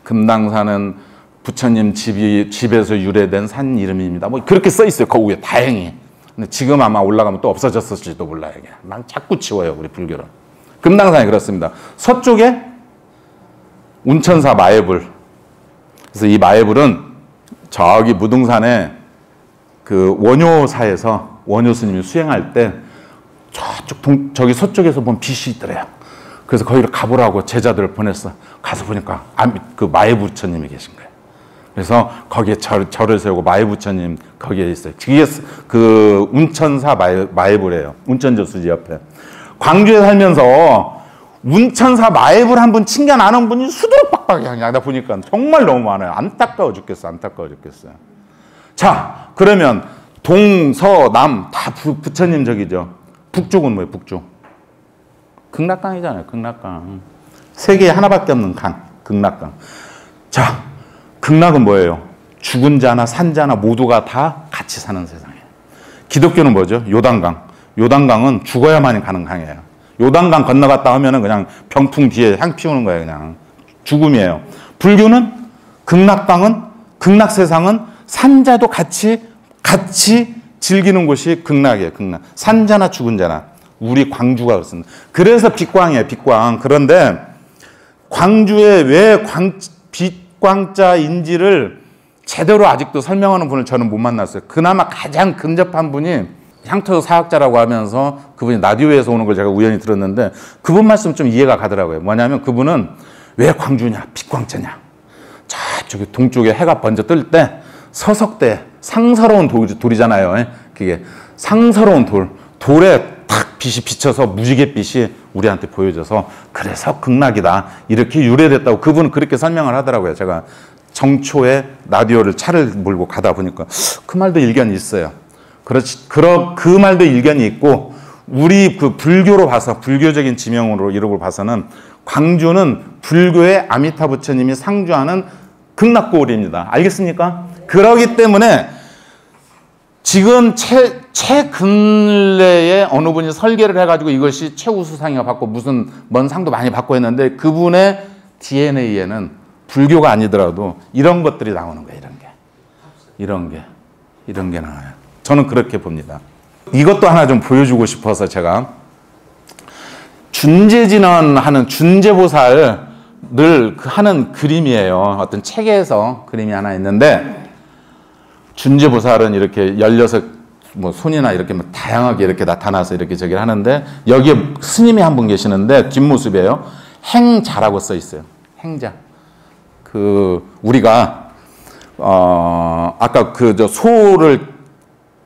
금당산은 부처님 집에서 유래된 산 이름입니다. 뭐 그렇게 써 있어요. 그 위에 다행히. 근데 지금 아마 올라가면 또 없어졌을지도 몰라요. 막 자꾸 치워요, 우리 불교를. 금당산이 그렇습니다. 서쪽에 운천사 마애불. 그래서 이 마애불은 저기 무등산에 그 원효사에서 원효 스님이 수행할 때 저기 서쪽에서 보면 빛이 있더래요. 그래서 거기를 가보라고 제자들을 보냈어. 가서 보니까 그 마애부처님이 계신 거예요. 그래서 거기에 절을 세우고 마애부처님 거기에 있어요. 그게 그 운천사 마애부래요. 운천저수지 옆에. 광주에 살면서 운천사 마애부를 한 분 칭찬 안 한 분이 수두룩박박이야. 그냥 나 보니까 정말 너무 많아요. 안타까워 죽겠어. 안타까워 죽겠어요. 자, 그러면 동서남 다 부처님 저기죠. 북쪽은 뭐예요? 북쪽. 극락강이잖아요. 극락강. 세계에 하나밖에 없는 강. 극락강. 자, 극락은 뭐예요? 죽은 자나 산 자나 모두가 다 같이 사는 세상이에요. 기독교는 뭐죠? 요단강. 요단강은 죽어야만 가는 강이에요. 요단강 건너갔다 하면은 그냥 병풍 뒤에 향 피우는 거예요. 그냥 죽음이에요. 불교는 극락강은 극락세상은 산자도 같이 즐기는 곳이 극락이에요. 극락. 산자나 죽은 자나. 우리 광주가 그렇습니다. 그래서 빛광이에요. 빛광. 그런데 광주에 왜 빛광자인지를 제대로 아직도 설명하는 분을 저는 못 만났어요. 그나마 가장 근접한 분이 향토 사학자라고 하면서 그분이 라디오에서 오는 걸 제가 우연히 들었는데 그분 말씀 좀 이해가 가더라고요. 뭐냐면 그분은 왜 광주냐, 빛광자냐. 저쪽에 동쪽에 해가 번져 뜰 때 서석대 상서로운 돌이잖아요. 그게 상서로운 돌에 탁 빛이 비쳐서 무지갯빛이 우리한테 보여져서 그래서 극락이다. 이렇게 유래됐다고 그분은 그렇게 설명을 하더라고요. 제가 정초에 라디오를 차를 몰고 가다 보니까 그 말도 일견이 있어요. 그 말도 일견이 있고 우리 그 불교로 봐서 불교적인 지명으로 이름을 봐서는 광주는 불교의 아미타 부처님이 상주하는 극락고을입니다. 알겠습니까? 그러기 때문에 지금 최근래에 어느 분이 설계를 해가지고 이것이 최우수상이가 받고 무슨 뭔 상도 많이 받고 했는데 그분의 DNA에는 불교가 아니더라도 이런 것들이 나오는 거예요. 이런 게 나와요. 저는 그렇게 봅니다. 이것도 하나 좀 보여주고 싶어서 제가 준재진언하는 준재보살을 하는 그림이에요. 어떤 책에서 그림이 하나 있는데 준재보살은 이렇게 16 손이나 이렇게 다양하게 이렇게 나타나서 이렇게 저기를 하는데 여기에 스님이 한 분 계시는데 뒷모습이에요. 행자라고 써 있어요. 행자. 우리가 아까 소를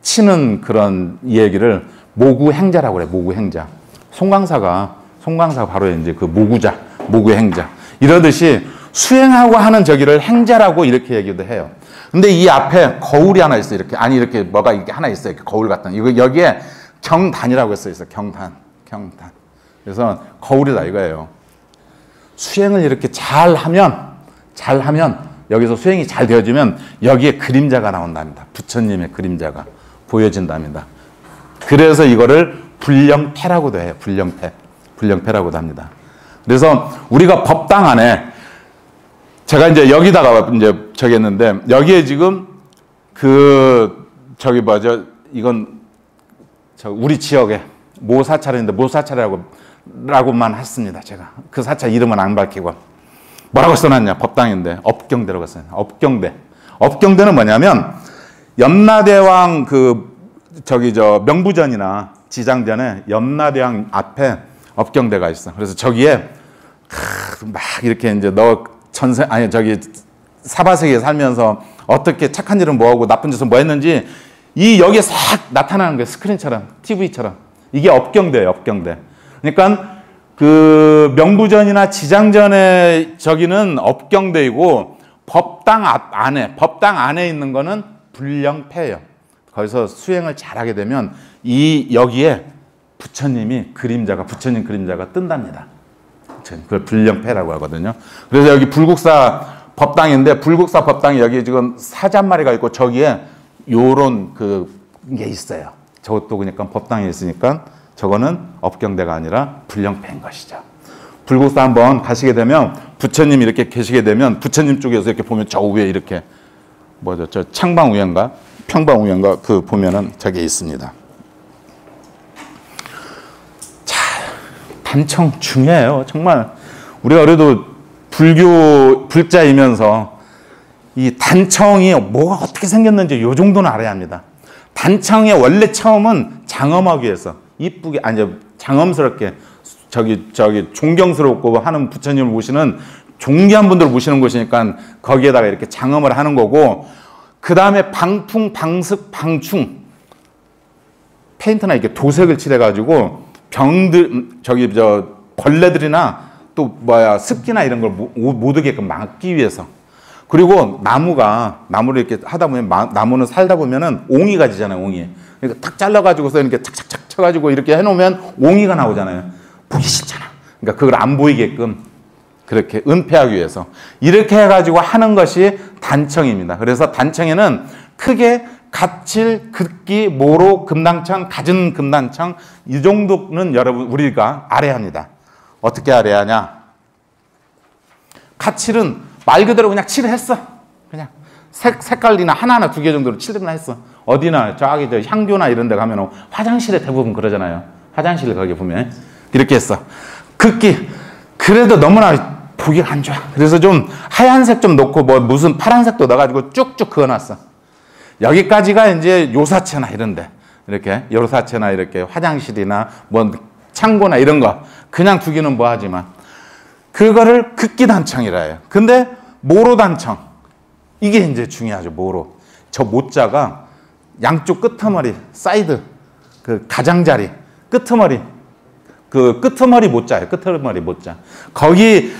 치는 그런 얘기를 모구행자라고 그래요. 모구행자. 송광사가 바로 이제 그 모구자, 모구행자. 이러듯이 수행하고 하는 저기를 행자라고 이렇게 얘기도 해요. 근데 이 앞에 거울이 하나 있어요. 이렇게 뭐가 이렇게 하나 있어요. 이렇게 거울 같은. 여기에 경단이라고 써 있어요. 경단. 그래서 거울이다 이거예요. 수행을 이렇게 잘 하면 여기서 수행이 잘 되어지면 여기에 그림자가 나온답니다. 부처님의 그림자가 보여진답니다. 그래서 이거를 불령패라고도 해요. 불령패라고도 합니다. 그래서 우리가 법당 안에 제가 이제 여기다가 이제 저기 했는데 여기에 지금 이건 우리 지역에 모 사찰인데 모 사찰이라고만 했습니다. 제가 그 사찰 이름은 안 밝히고 뭐라고 써놨냐. 법당인데 업경대라고 써요. 업경대는 뭐냐면 염라대왕 명부전이나 지장전에 염라대왕 앞에 업경대가 있어. 그래서 저기에 막 이렇게 이제 사바세계에 살면서 어떻게 착한 일은 뭐하고 나쁜 짓은 뭐 했는지 여기에 싹 나타나는 거예요. 스크린처럼, TV처럼. 이게 업경대예요. 업경대. 그러니까 그 명부전이나 지장전에 저기는 업경대이고 법당 안에 있는 거는 불령패예요. 거기서 수행을 잘하게 되면 여기에 부처님 그림자가 뜬답니다. 그걸 불령패라고 하거든요. 그래서 여기 불국사 법당인데 불국사 법당이 여기 지금 사자 한 마리가 있고 저기에 요런 게 있어요. 저것도 그러니까 법당에 있으니까 저거는 업경대가 아니라 불령패인 것이죠. 불국사 한번 가시게 되면 부처님 이렇게 계시게 되면 부처님 쪽에서 이렇게 보면 저 위에 이렇게 저 창방우연가 평방우연가 보면은 저게 있습니다. 자, 단청 중요해요. 정말 우리가 그래도 불자이면서 이 단청이 뭐가 어떻게 생겼는지 요 정도는 알아야 합니다. 단청의 원래 처음은 장엄하기 위해서 이쁘게 장엄스럽게 존경스럽고 하는 부처님을 모시는 존귀한 분들을 모시는 곳이니까 거기에다가 이렇게 장엄을 하는 거고, 그 다음에 방풍, 방습, 방충, 페인트나 이렇게 도색을 칠해가지고 병들, 벌레들이나 또 습기나 이런 걸 못 오게끔 막기 위해서. 그리고 나무를 이렇게 하다 보면, 나무는 살다 보면은 옹이가 지잖아요, 옹이. 그러니까 탁 잘라가지고서 이렇게 착착착 쳐가지고 이렇게 해놓으면 옹이가 나오잖아요. 보기 싫잖아. 그러니까 그걸 안 보이게끔 그렇게 은폐하기 위해서. 이렇게 해가지고 하는 것이 단청입니다. 그래서 단청에는 크게 가칠, 극기, 모로, 금단청, 갖은 금단청, 이 정도는 여러분, 우리가 알아야 합니다. 어떻게 알아야 하냐? 가칠은 말 그대로 그냥 칠을 했어. 그냥 색깔이나 하나나 두 개 정도로 칠을 했어. 어디나 저기 향교나 이런 데 가면 화장실에 대부분 그러잖아요. 화장실 거기 보면 이렇게 했어. 극기, 그래도 너무나 보기가 안 좋아. 그래서 좀 하얀색 좀 넣고 무슨 파란색도 넣어가지고 쭉쭉 그어놨어. 여기까지가 이제 요사체나 이런데, 이렇게 요사체나 이렇게 화장실이나 창고나 이런 거 그냥 두기는 뭐하지만, 그거를 극기단청이라 해요. 근데 모로단청, 이게 이제 중요하죠. 모로. 저 모자가 양쪽 끄트머리, 사이드, 그 가장자리, 끄트머리, 그 끄트머리 모자예요. 끄트머리 모자. 거기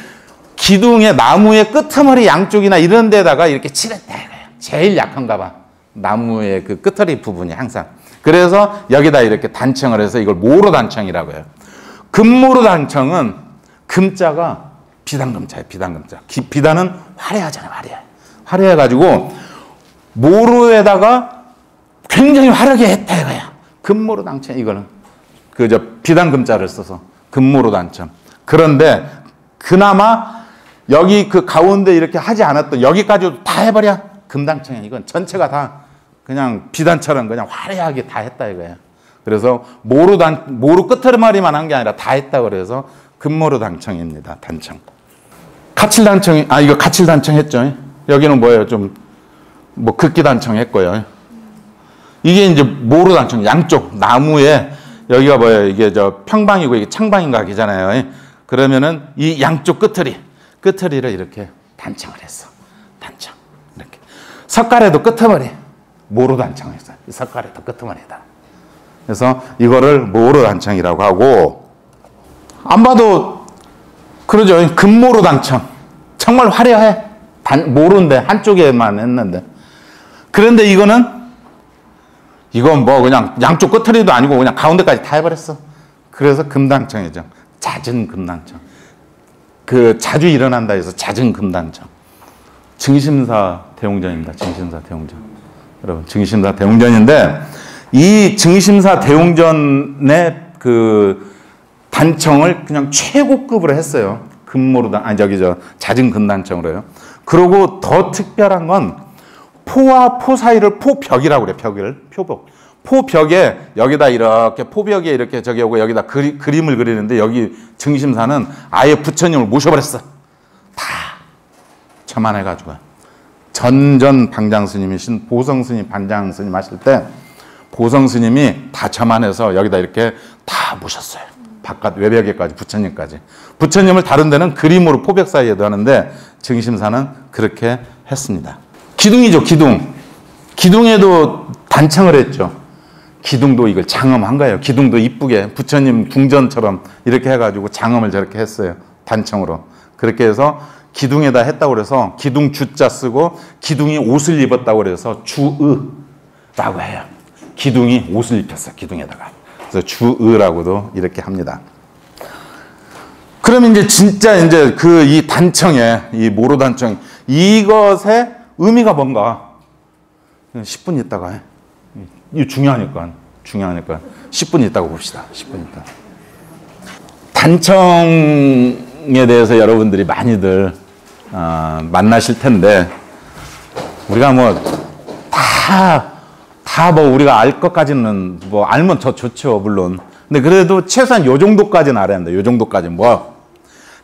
기둥의 나무의 끄트머리 양쪽이나 이런 데다가 이렇게 칠했다 이거예요. 제일 약한가 봐. 나무의 그 끄트머리 부분이 항상. 그래서 여기다 이렇게 단청을 해서 이걸 모로단청이라고 해요. 금모로단청은 금자가 비단금자예요. 비단금자. 비단은 화려하잖아요. 화려해가지고 모로에다가 굉장히 화려하게 했다 이거야. 금모로단청. 이거는 비단금자를 써서 금모로단청. 그런데 그나마 여기 그 가운데 이렇게 하지 않았던 여기까지도 다 해버려 금단청이야. 이건 전체가 다 그냥 비단처럼 그냥 화려하게 다 했다 이거야. 그래서 모로 끝머리만 한 게 아니라 다 했다 그래서 금모로단청입니다. 단청. 가칠단청, 이거 가칠단청 했죠. 여기는 뭐예요? 극기단청 했고요. 이게 이제 모로단청, 양쪽 나무에 여기가 뭐예요? 이게 평방이고 이게 창방인가 하잖아요. 그러면은 이 양쪽 끝머리를 이렇게 단청을 했어. 단청. 이렇게. 석가래도 끝머리. 모로단청을 했어. 이 석가래도 끝머리다. 그래서 이거를 모로단청이라고 하고, 안 봐도 그러죠. 금모로단청. 정말 화려해. 모로인데 한쪽에만 했는데. 그런데 이건 그냥 양쪽 끝머리도 아니고 그냥 가운데까지 다 해버렸어. 그래서 금단청이죠. 잦은 금단청. 자주 일어난다 해서 잦은 금단청. 증심사 대웅전입니다. 증심사 대웅전. 여러분, 증심사 대웅전인데, 이 증심사 대웅전의 단청을 그냥 최고급으로 했어요. 잦은 금단청으로요. 그리고 더 특별한 건 포와 포 사이를 포벽이라고 그래요. 표벽. 포벽에 여기다 이렇게 포벽에 이렇게 오고 여기다 그림을 그리는데, 여기 증심사는 아예 부처님을 모셔버렸어. 다 저만해가지고. 전전 방장스님이신 보성스님 반장스님 하실 때 보성스님이 다 저만해서 여기다 이렇게 다 모셨어요. 바깥 외벽에까지 부처님까지. 부처님을 다른 데는 그림으로 포벽 사이에도 하는데 증심사는 그렇게 했습니다. 기둥이죠. 기둥에도 단청을 했죠. 기둥도 이걸 장엄한 거예요. 기둥도 이쁘게 부처님 궁전처럼 이렇게 해가지고 장엄을 저렇게 했어요. 단청으로. 그렇게 해서 기둥에다 했다고 그래서 기둥 주자 쓰고 기둥이 옷을 입었다고 그래서 주의라고 해요. 기둥이 옷을 입혔어요. 기둥에다가. 그래서 주의라고도 이렇게 합니다. 그러면 이제 진짜 이제 이 단청에, 이 모로단청, 이것의 의미가 뭔가 10분 있다가 이거 중요하니까 10분 있다가 봅시다. 10분 있다. 단청에 대해서 여러분들이 많이들 만나실 텐데, 우리가 우리가 알 것까지는 알면 더 좋죠, 물론. 근데 그래도 최소한 요 정도까지는 알아야 한다. 요 정도까지는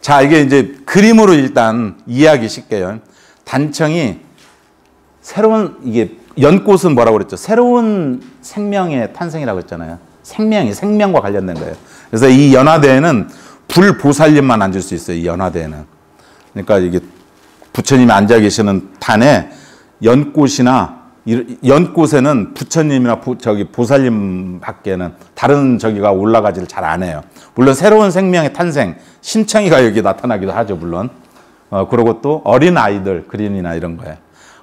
자, 이게 이제 그림으로 일단 이해하기 쉽게요. 단청이 이게 연꽃은 뭐라고 그랬죠? 새로운 생명의 탄생이라고 했잖아요. 생명과 관련된 거예요. 그래서 이 연화대에는 불보살님만 앉을 수 있어요. 이 연화대에는. 그러니까 이게 부처님이 앉아 계시는 단에 연꽃에는 부처님이나 보살님 밖에는 다른 저기가 올라가지를 잘 안 해요. 물론 새로운 생명의 탄생, 심청이가 여기 나타나기도 하죠. 물론. 그리고 또 어린 아이들 그림이나 이런 거예요.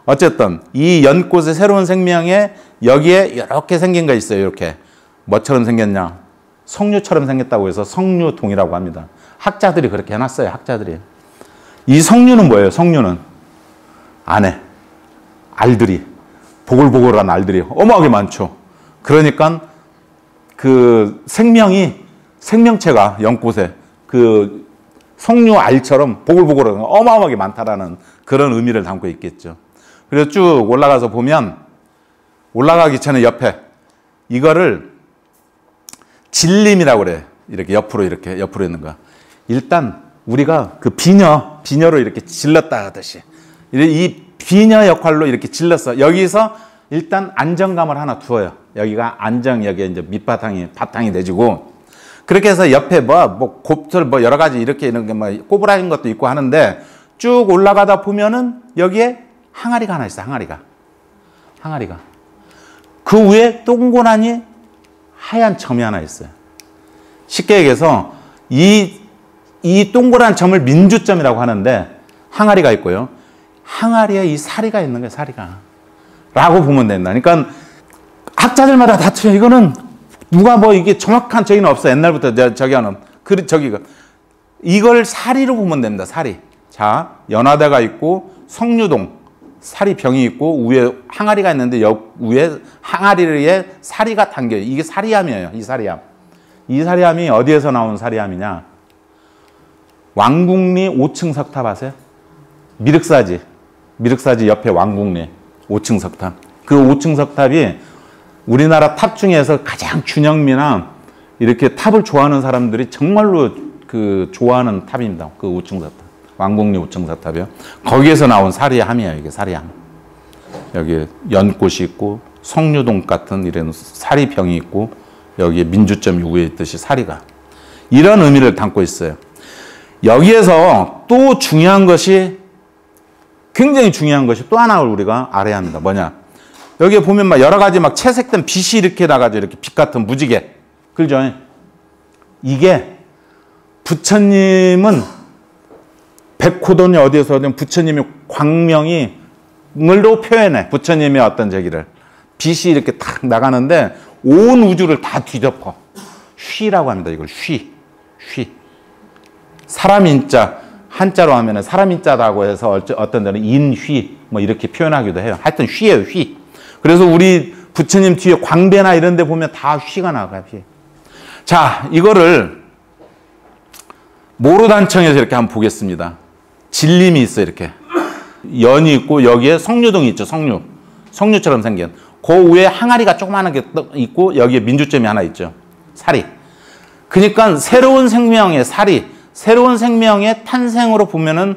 어쨌든 이 연꽃의 새로운 생명에 여기에 이렇게 생긴 거 있어요. 이렇게. 뭐처럼 생겼냐? 석류처럼 생겼다고 해서 석류동이라고 합니다. 학자들이 그렇게 해놨어요. 학자들이. 이 석류는 뭐예요? 석류는 안에 알들이, 보글보글한 알들이 어마어마하게 많죠. 그러니까 그 생명체가 연꽃에 그 석류 알처럼 보글보글한 어마어마하게 많다라는 그런 의미를 담고 있겠죠. 그래서 쭉 올라가서 보면 올라가기 전에 옆에 이거를 진림이라고 그래. 이렇게 옆으로 있는 거. 일단 우리가 그 비녀로 이렇게 질렀다 하듯이 이 비녀 역할로 이렇게 질렀어. 여기서 일단 안정감을 하나 두어요. 여기가 여기에 이제 바탕이 내지고 그렇게 해서 옆에 곱슬 여러 가지 이렇게 이런 게 꼬부라진 것도 있고 하는데 쭉 올라가다 보면은 여기에 항아리가 하나 있어. 항아리가. 그 위에 동그라니 하얀 점이 하나 있어요. 쉽게 얘기해서 이 동그란 점을 민주점이라고 하는데 항아리가 있고요. 항아리에 이 사리가 있는 거예요. 사리가. 라고 보면 된다. 그러니까 학자들마다 다 틀려. 이거는 누가 이게 정확한 저기는 없어. 옛날부터 저기하는 저기가 이걸 사리로 보면 됩니다. 사리. 자, 연화대가 있고 석류동 사리병이 있고 위에 항아리가 있는데 위에 항아리에 사리가 담겨요. 이게 사리암이에요. 이 사리암. 이 사리암이 어디에서 나온 사리암이냐? 왕궁리 5층 석탑 아세요? 미륵사지 옆에 왕궁리 5층 석탑. 그 5층 석탑이 우리나라 탑 중에서 가장 균형미나 이렇게 탑을 좋아하는 사람들이 정말로 좋아하는 탑입니다. 그 5층 석탑. 왕궁리 5층 석탑이요. 거기에서 나온 사리암이에요. 이게 사리암. 여기 연꽃이 있고 석류동 같은 이런 사리병이 있고 여기에 민주점이 위에 있듯이 사리가. 이런 의미를 담고 있어요. 여기에서 또 굉장히 중요한 것이 또 하나 우리가 알아야 합니다. 뭐냐? 여기에 보면 여러 가지 채색된 빛이 이렇게 나가죠. 이렇게 빛 같은 무지개. 그죠? 이게 부처님은 백호돈이 어디에서든 부처님의 광명이을로 표현해. 부처님의 어떤 저기를. 빛이 이렇게 탁 나가는데 온 우주를 다 뒤덮어. 쉬라고 합니다. 이걸 쉬. 사람 인자. 한자로 하면 사람 인자라고 해서 어떤 데는 인휘 이렇게 표현하기도 해요. 하여튼 휘예요. 휘. 그래서 우리 부처님 뒤에 광배나 이런 데 보면 다 휘가 나가요. 휘. 자, 이거를 모로단청에서 이렇게 한번 보겠습니다. 진림이 있어요. 이렇게. 연이 있고 여기에 석류동이 있죠. 석류처럼 생긴. 그 위에 항아리가 조그마한 게 있고 여기에 민주점이 하나 있죠. 사리. 그러니까 새로운 생명의 사리, 새로운 생명의 탄생으로 보면은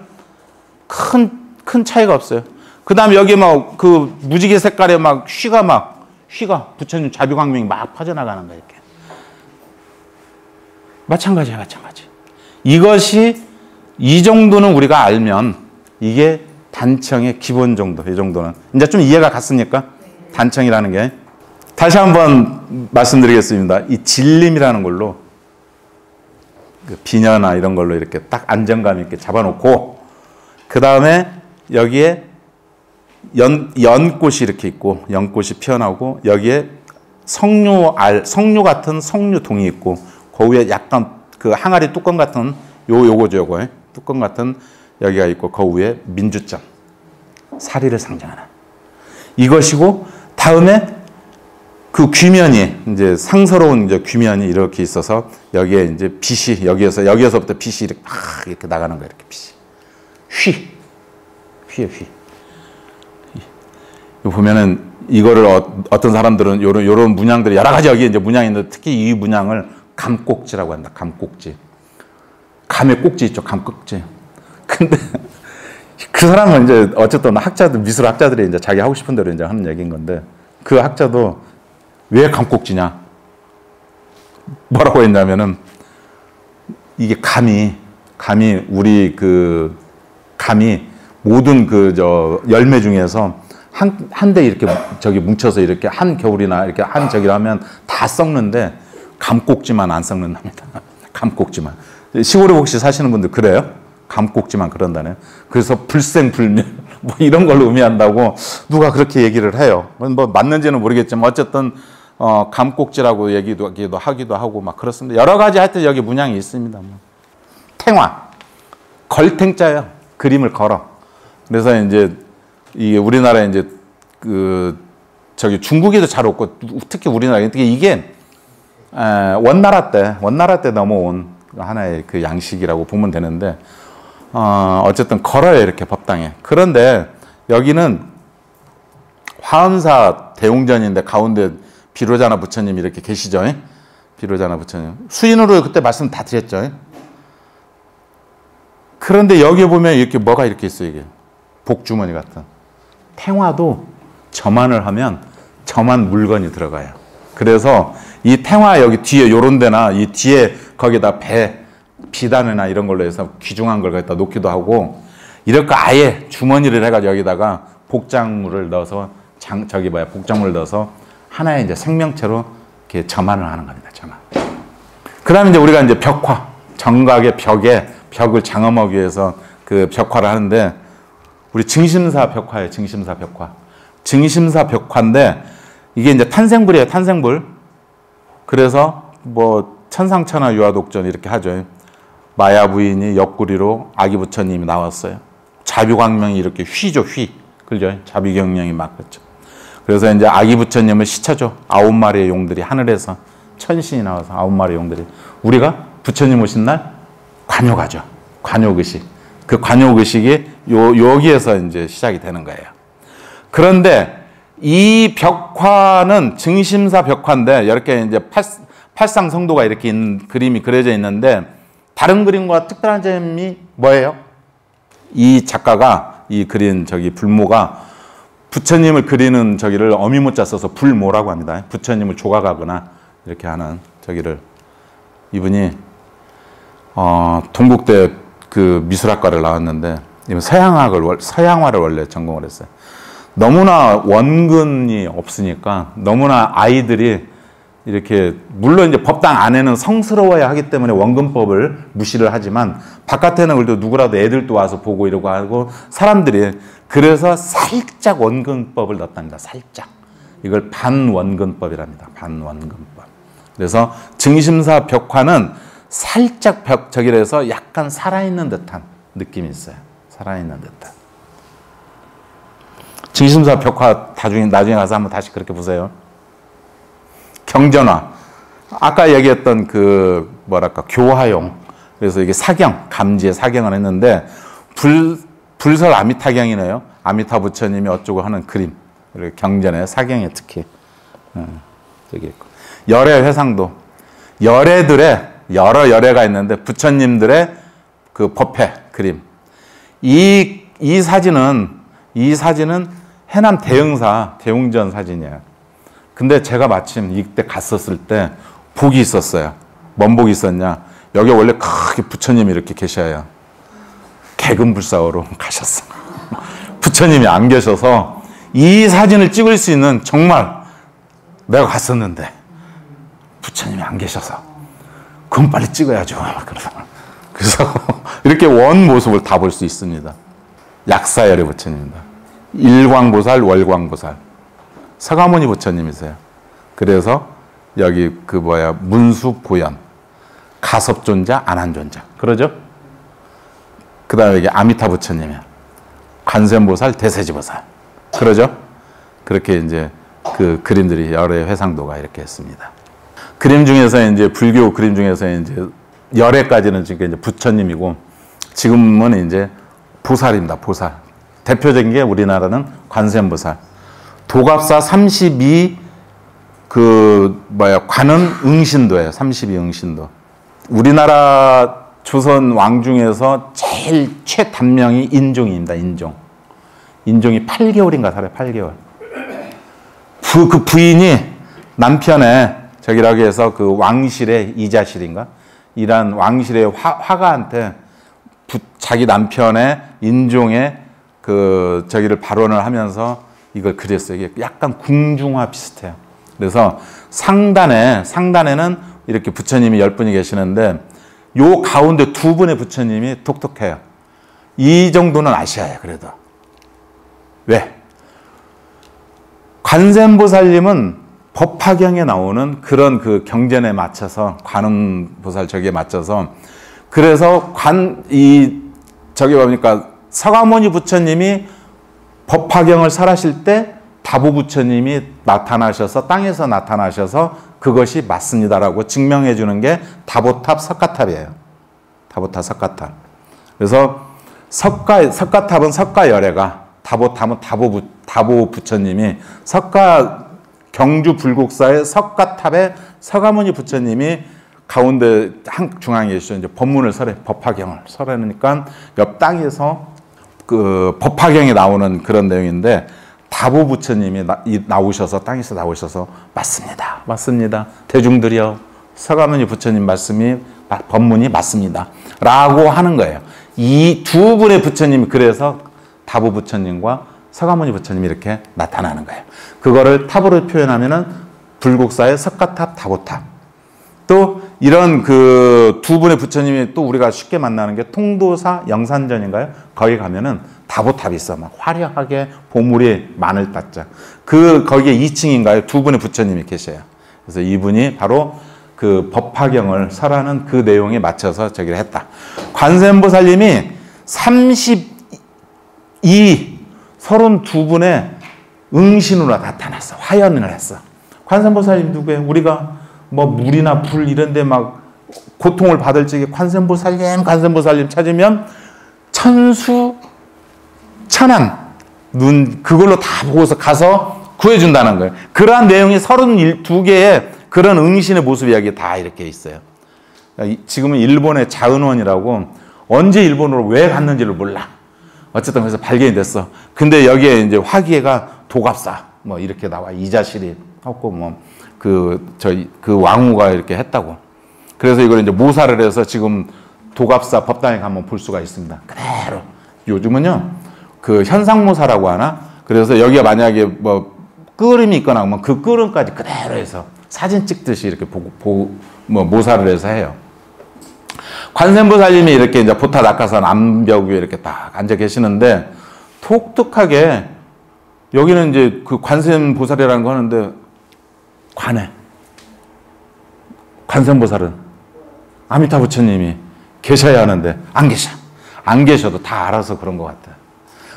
큰 차이가 없어요. 그 다음에 여기 그 무지개 색깔의 휘가 부처님 자비광명이 퍼져나가는 거예요. 이렇게. 마찬가지야. 이것이 이 정도는 우리가 알면 이게 단청의 기본 정도. 이 정도는 이제 좀 이해가 갔습니까? 단청이라는 게. 다시 한번 말씀드리겠습니다. 이 진림이라는 걸로 그 비녀나 이런 걸로 이렇게 딱 안정감 있게 잡아놓고 그 다음에 여기에 연꽃이 이렇게 있고 연꽃이 피어나고 여기에 석류 같은 석류동이 있고 그 위에 약간 그 항아리 뚜껑 같은 요거 뚜껑 같은 여기가 있고 그 위에 민주점 사리를 상징하는 이것이고 다음에 그 귀면이 이제 상서로운 이제 귀면이 이렇게 있어서 여기에 이제 빛이 여기에서부터 빛이 이렇게 나가는 거예요. 이렇게 빛이 휘. 보면은 이거를 어떤 사람들은 요런 문양들이 여러 가지 여기 이제 문양이 있는데 특히 이 문양을 감꼭지라고 한다. 감꼭지. 감의 꼭지 있죠. 감꼭지. 근데 그 사람은 이제 어쨌든 미술 학자들이 이제 자기 하고 싶은 대로 이제 하는 얘기인 건데 그 학자도 왜 감꼭지냐? 뭐라고 했냐면은 이게 감이 우리 그 감이 모든 그 저 열매 중에서 한 대 이렇게 저기 뭉쳐서 이렇게 한 겨울이나 이렇게 한 저기를 하면 다 썩는데 감꼭지만 안 썩는답니다. 감꼭지만. 시골에 혹시 사시는 분들 그래요? 감꼭지만 그런다네요. 그래서 불생불멸 뭐 이런 걸로 의미한다고 누가 그렇게 얘기를 해요. 뭐 맞는지는 모르겠지만 어쨌든 감꼭지라고 하기도 하고 막 그렇습니다. 여러 가지 하여튼 여기 문양이 있습니다. 탱화, 걸탱자예요. 그림을 걸어. 그래서 이제 이게 우리나라에 이제 그 저기 중국에도 잘 없고 특히 우리나라 이게 원나라 때 넘어온 하나의 그 양식이라고 보면 되는데 어쨌든 걸어요 이렇게 법당에. 그런데 여기는 화엄사 대웅전인데 가운데 비로자나 부처님이 이렇게 계시죠. 비로자나 부처님 수인으로 그때 말씀 다 드렸죠. 그런데 여기 보면 이렇게 뭐가 이렇게 있어요. 이게 복주머니 같은. 탱화도 점안을 하면 점안 물건이 들어가요. 그래서 이 탱화 여기 뒤에 요런 데나 이 뒤에 거기다 비단이나 이런 걸로 해서 귀중한 걸 거기다 놓기도 하고 이렇게 아예 주머니를 해가지고 여기다가 복장물을 넣어서 복장물을 넣어서 하나의 이제 생명체로 이렇게 점안을 하는 겁니다. 점안. 그 다음에 이제 우리가 이제 벽화, 정각의 벽을 장엄하기 위해서 그 벽화를 하는데 우리 증심사 벽화예요. 증심사 벽화. 증심사 벽화인데 이게 이제 탄생불이에요. 탄생불. 그래서 뭐 천상천하 유화독전 이렇게 하죠. 마야 부인이 옆구리로 아기 부처님이 나왔어요. 자비광명이 이렇게 휘죠. 그죠? 자비경명이 막 그렇죠. 그래서 이제 아기 부처님을 시쳐줘. 9마리의 용들이 하늘에서 천신이 나와서 9마리의 용들이. 우리가 부처님 오신 날 관욕하죠. 관욕의식. 그 관욕의식이 여기에서 이제 시작이 되는 거예요. 그런데 이 벽화는 증심사 벽화인데 이렇게 이제 팔상 성도가 이렇게 있는 그림이 그려져 있는데 다른 그림과 특별한 점이 뭐예요? 이 작가가 이 그린 저기 불모가 부처님을 그리는 저기를 어미모자 써서 불모라고 합니다. 부처님을 조각하거나 이렇게 하는 저기를 이분이 동국대 그 미술학과를 나왔는데 서양화를 원래 전공을 했어요. 너무나 원근이 없으니까 너무나 아이들이 이렇게 물론 이제 법당 안에는 성스러워야 하기 때문에 원근법을 무시를 하지만 바깥에는 그래도 누구라도 애들도 와서 보고 이러고 하고 사람들이 그래서 살짝 원근법을 넣었답니다. 살짝. 이걸 반원근법이랍니다. 반원근법. 그래서 증심사 벽화는 살짝 저기에서 약간 살아있는 듯한 느낌이 있어요. 살아있는 듯한. 증심사 벽화 나중에 가서 한번 다시 그렇게 보세요. 경전화. 아까 얘기했던 그 교화용. 그래서 이게 사경, 감지의 사경을 했는데 불설 아미타경이네요. 아미타 부처님이 어쩌고 하는 그림. 그리고 경전에 사경에 특히 저기 있고. 열애 회상도. 열애들의 여러 열애가 있는데 부처님들의 그 법회 그림. 이 사진은 해남 대흥사 대웅전 사진이에요. 근데 제가 마침 이때 갔었을 때 복이 있었어요. 뭔 복이 있었냐? 여기 원래 크게 부처님이 이렇게 계셔요. 개금불사으로 가셨어. 부처님이 안 계셔서 이 사진을 찍을 수 있는 정말 내가 갔었는데 부처님이 안 계셔서 그럼 빨리 찍어야죠. 그래서 이렇게 원 모습을 다 볼 수 있습니다. 약사열의 부처님입니다. 일광보살, 월광보살. 서가모니 부처님이세요. 그래서 여기 문수보현, 가섭존자, 안한존자. 그러죠? 그 다음에 여기 아미타 부처님이야. 관세음보살, 대세지보살. 그러죠? 그렇게 이제 그 그림들이 여러 회상도가 이렇게 했습니다. 그림 중에서 이제 불교 그림 중에서 이제 열애까지는 지금 이제 부처님이고 지금은 이제 보살입니다. 보살. 대표적인 게 우리나라는 관세음보살. 도갑사 32 관은 응신도예요. 32 응신도. 우리나라 조선 왕 중에서 제일 최단명이 인종입니다. 인종이 8개월인가 살아요. 8개월. 그 부인이 남편의 저기라고 해서 그 왕실의 이자실인가? 이란 왕실의 화가한테 자기 남편의 인종의 그 저기를 발언을 하면서 이걸 그렸어요. 이게 약간 궁중화 비슷해요. 그래서 상단에는 이렇게 부처님이 10분이 계시는데 요 가운데 2분의 부처님이 독특해요. 이 정도는 아셔야 해요. 그래도. 왜? 관세음보살님은 법화경에 나오는 그런 그 경전에 맞춰서 관음보살 저기에 맞춰서 그래서 저기 뭡니까 서가모니 부처님이 법화경을 설하실 때 다보 부처님이 나타나셔서 땅에서 나타나셔서 그것이 맞습니다라고 증명해 주는 게 다보탑 석가탑이에요. 다보탑 석가탑. 그래서 석가탑은 석가열애가 다보탑은 다보 부처님이 경주 불국사의 석가탑에 서가모니 부처님이 가운데 중앙에 계시죠. 이제 법문을 법화경을 설하니까 옆 땅에서 그 법화경에 나오는 그런 내용인데 다보 부처님이 나오셔서 땅에서 나오셔서 맞습니다. 대중들이여 서가모니 부처님 말씀이 법문이 맞습니다. 라고 하는 거예요. 이 2분의 부처님이 그래서 다보 부처님과 서가모니 부처님이 이렇게 나타나는 거예요. 그거를 탑으로 표현하면은 불국사의 석가탑, 다보탑. 또 이런 그 2분의 부처님이 또 우리가 쉽게 만나는 게 통도사 영산전인가요? 거기 가면은 다보탑이 있어. 막 화려하게 보물이 마늘 땄자. 거기에 2층인가요? 2분의 부처님이 계셔요. 그래서 이분이 바로 그 법화경을 설하는 그 내용에 맞춰서 저기를 했다. 관세음보살님이 32분의 응신으로 나타났어. 화연을 했어. 관세음보살님 누구예요? 우리가 뭐 물이나 불 이런 데 막 고통을 받을 적에 관세음보살님 찾으면 천수 천왕 그걸로 다 보고서 가서 구해준다는 거예요. 그러한 내용이 32개의 그런 응신의 모습 이야기 다 이렇게 있어요. 지금은 일본의 자은원이라고 언제 일본으로 왜 갔는지를 몰라. 어쨌든 그래서 발견이 됐어. 근데 여기에 이제 화기애가 도갑사 뭐 이렇게 나와. 이자실이 하고 뭐 그 왕후가 이렇게 했다고. 그래서 이걸 이제 모사를 해서 지금 도갑사 법당에 가면 볼 수가 있습니다. 그대로. 요즘은요, 그 현상모사라고 하나? 그래서 여기가 만약에 뭐 끄름이 있거나 하면 그 끄름까지 그대로 해서 사진 찍듯이 이렇게 모사를 해서 해요. 관세음보살님이 이렇게 이제 보타 낙하산 암벽 위에 이렇게 딱 앉아 계시는데 독특하게 여기는 이제 그 관세음보살이라는 거 하는데 관세음보살은 아미타 부처님이 계셔야 하는데 안 계셔. 안 계셔도 다 알아서 그런 것 같아요.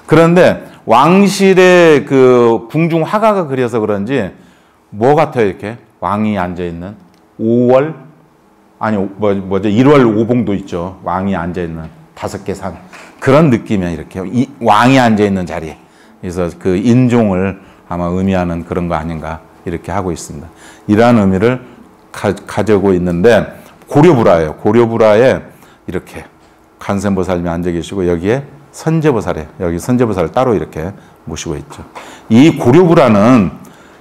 그런데 왕실의 그 궁중 화가가 그려서 그런지 뭐 같아요, 이렇게? 왕이 앉아있는 1월 오봉도 있죠. 왕이 앉아있는 5개 산. 그런 느낌이야, 이렇게. 왕이 앉아있는 자리. 그래서 그 인종을 아마 의미하는 그런 거 아닌가, 이렇게 하고 있습니다. 이러한 의미를 가지고 있는데, 고려불화예요. 고려불화에 이렇게 관세음보살님이 앉아 계시고, 여기에 선제보살이에요. 여기 선제보살을 따로 이렇게 모시고 있죠. 이 고려불화는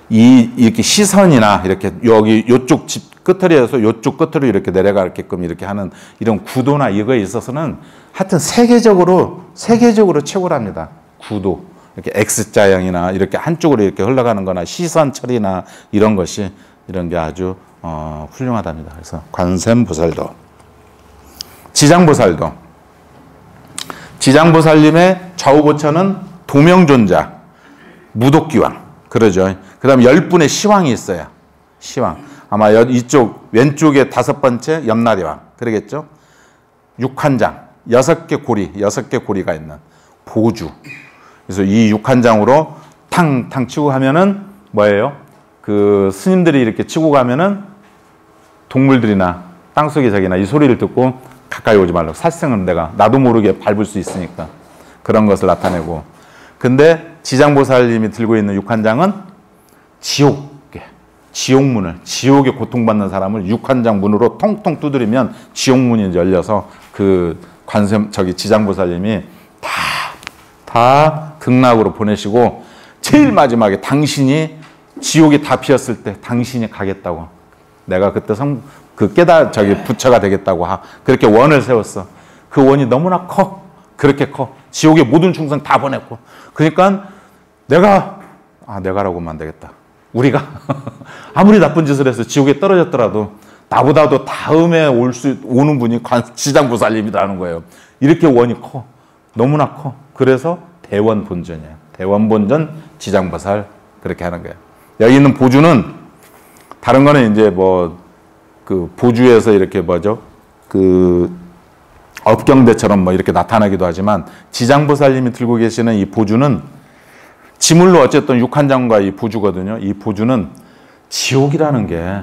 이렇게 시선이나 이렇게 요쪽 집 끝을에서 요쪽 끝으로 이렇게 내려가게끔 이렇게 하는 이런 구도나 이거에 있어서는 하여튼 세계적으로 최고랍니다. 구도. 이렇게 X자형이나 이렇게 한쪽으로 이렇게 흘러가는 거나 시선 처리나 이런 것이 이런 게 아주 훌륭하답니다. 그래서 관세음보살도 지장보살님의 좌우보처는 도명존자, 무독기왕 그러죠. 그 다음에 10분의 시왕이 있어요. 시왕. 아마 이쪽 왼쪽에 5번째 염라대왕 그러겠죠. 육한장 6개 고리가 있는 보주. 그래서 이 육한장으로 탕탕 치고 가면은 뭐예요? 그 스님들이 이렇게 치고 가면은 동물들이나 땅속의 저기나 이 소리를 듣고 가까이 오지 말라고. 살생은 나도 모르게 밟을 수 있으니까 그런 것을 나타내고. 근데 지장보살님이 들고 있는 육한장은 지옥문을, 지옥에 고통받는 사람을 육한장 문으로 통통 두드리면 지옥문이 열려서 그 지장보살님이 다 극락으로 보내시고 제일 마지막에 당신이 지옥이 다 비었을 때 당신이 가겠다고. 내가 그때 부처가 되겠다고 그렇게 원을 세웠어. 그 원이 너무나 커. 그렇게 커. 지옥의 모든 충성 다 보냈고. 그러니까 내가라고 하면 안 되겠다. 우리가 아무리 나쁜 짓을 해서 지옥에 떨어졌더라도 나보다도 다음에 오는 분이 지장보살님이라는 거예요. 이렇게 원이 커. 너무나 커. 그래서 대원본전이에요. 대원본전 지장보살 그렇게 하는 거예요. 여기 있는 보주는 다른 거는 이제 보주에서 이렇게 업경대처럼 이렇게 나타나기도 하지만 지장보살님이 들고 계시는 이 보주는 지물로 어쨌든 육한장과 이 보주거든요. 이 보주는 지옥이라는 게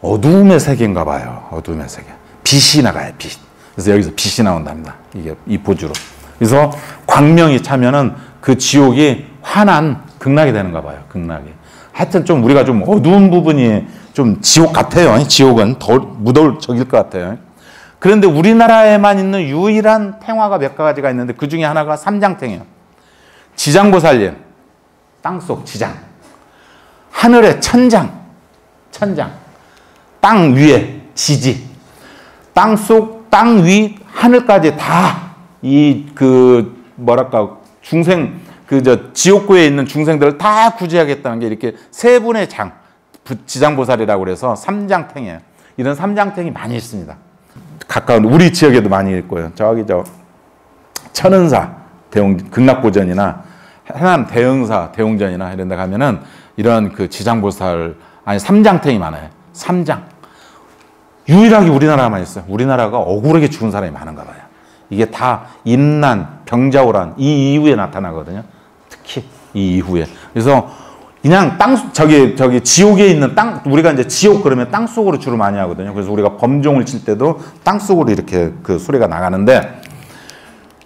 어두움의 세계인가 봐요. 어두움의 세계. 빛이 나가요. 빛. 그래서 여기서 빛이 나온답니다. 이게 이 보주로. 그래서 광명이 차면은 그 지옥이 환한 극락이 되는가 봐요. 극락이. 하여튼 좀 우리가 좀 어두운 부분이 좀 지옥 같아요. 지옥은 더 무더울 적일 것 같아요. 그런데 우리나라에만 있는 유일한 탱화가 몇 가지가 있는데 그 중에 하나가 삼장탱이에요. 지장보살님, 땅속 지장, 하늘의 천장, 땅 위에 지지, 땅속, 땅 위, 하늘까지 다 중생, 지옥고에 있는 중생들을 다 구제하겠다는 게 이렇게 세 분의 지장보살이라고 그래서 삼장탱이에요. 이런 삼장탱이 많이 있습니다. 가까운 우리 지역에도 많이 있고요. 천은사 극락보전이나 해남 대흥사 대웅전이나 이런 데 가면은 이런 지장보살 삼장탱이 많아요. 삼장. 유일하게 우리나라만 있어요. 우리나라가 억울하게 죽은 사람이 많은가 봐요. 이게 다 임난, 병자호란 이 이후에 나타나거든요. 특히 이 이후에. 그래서 그냥 지옥에 있는 우리가 이제 지옥 그러면 땅 속으로 주로 많이 하거든요. 그래서 우리가 범종을 칠 때도 땅 속으로 이렇게 소리가 나가는데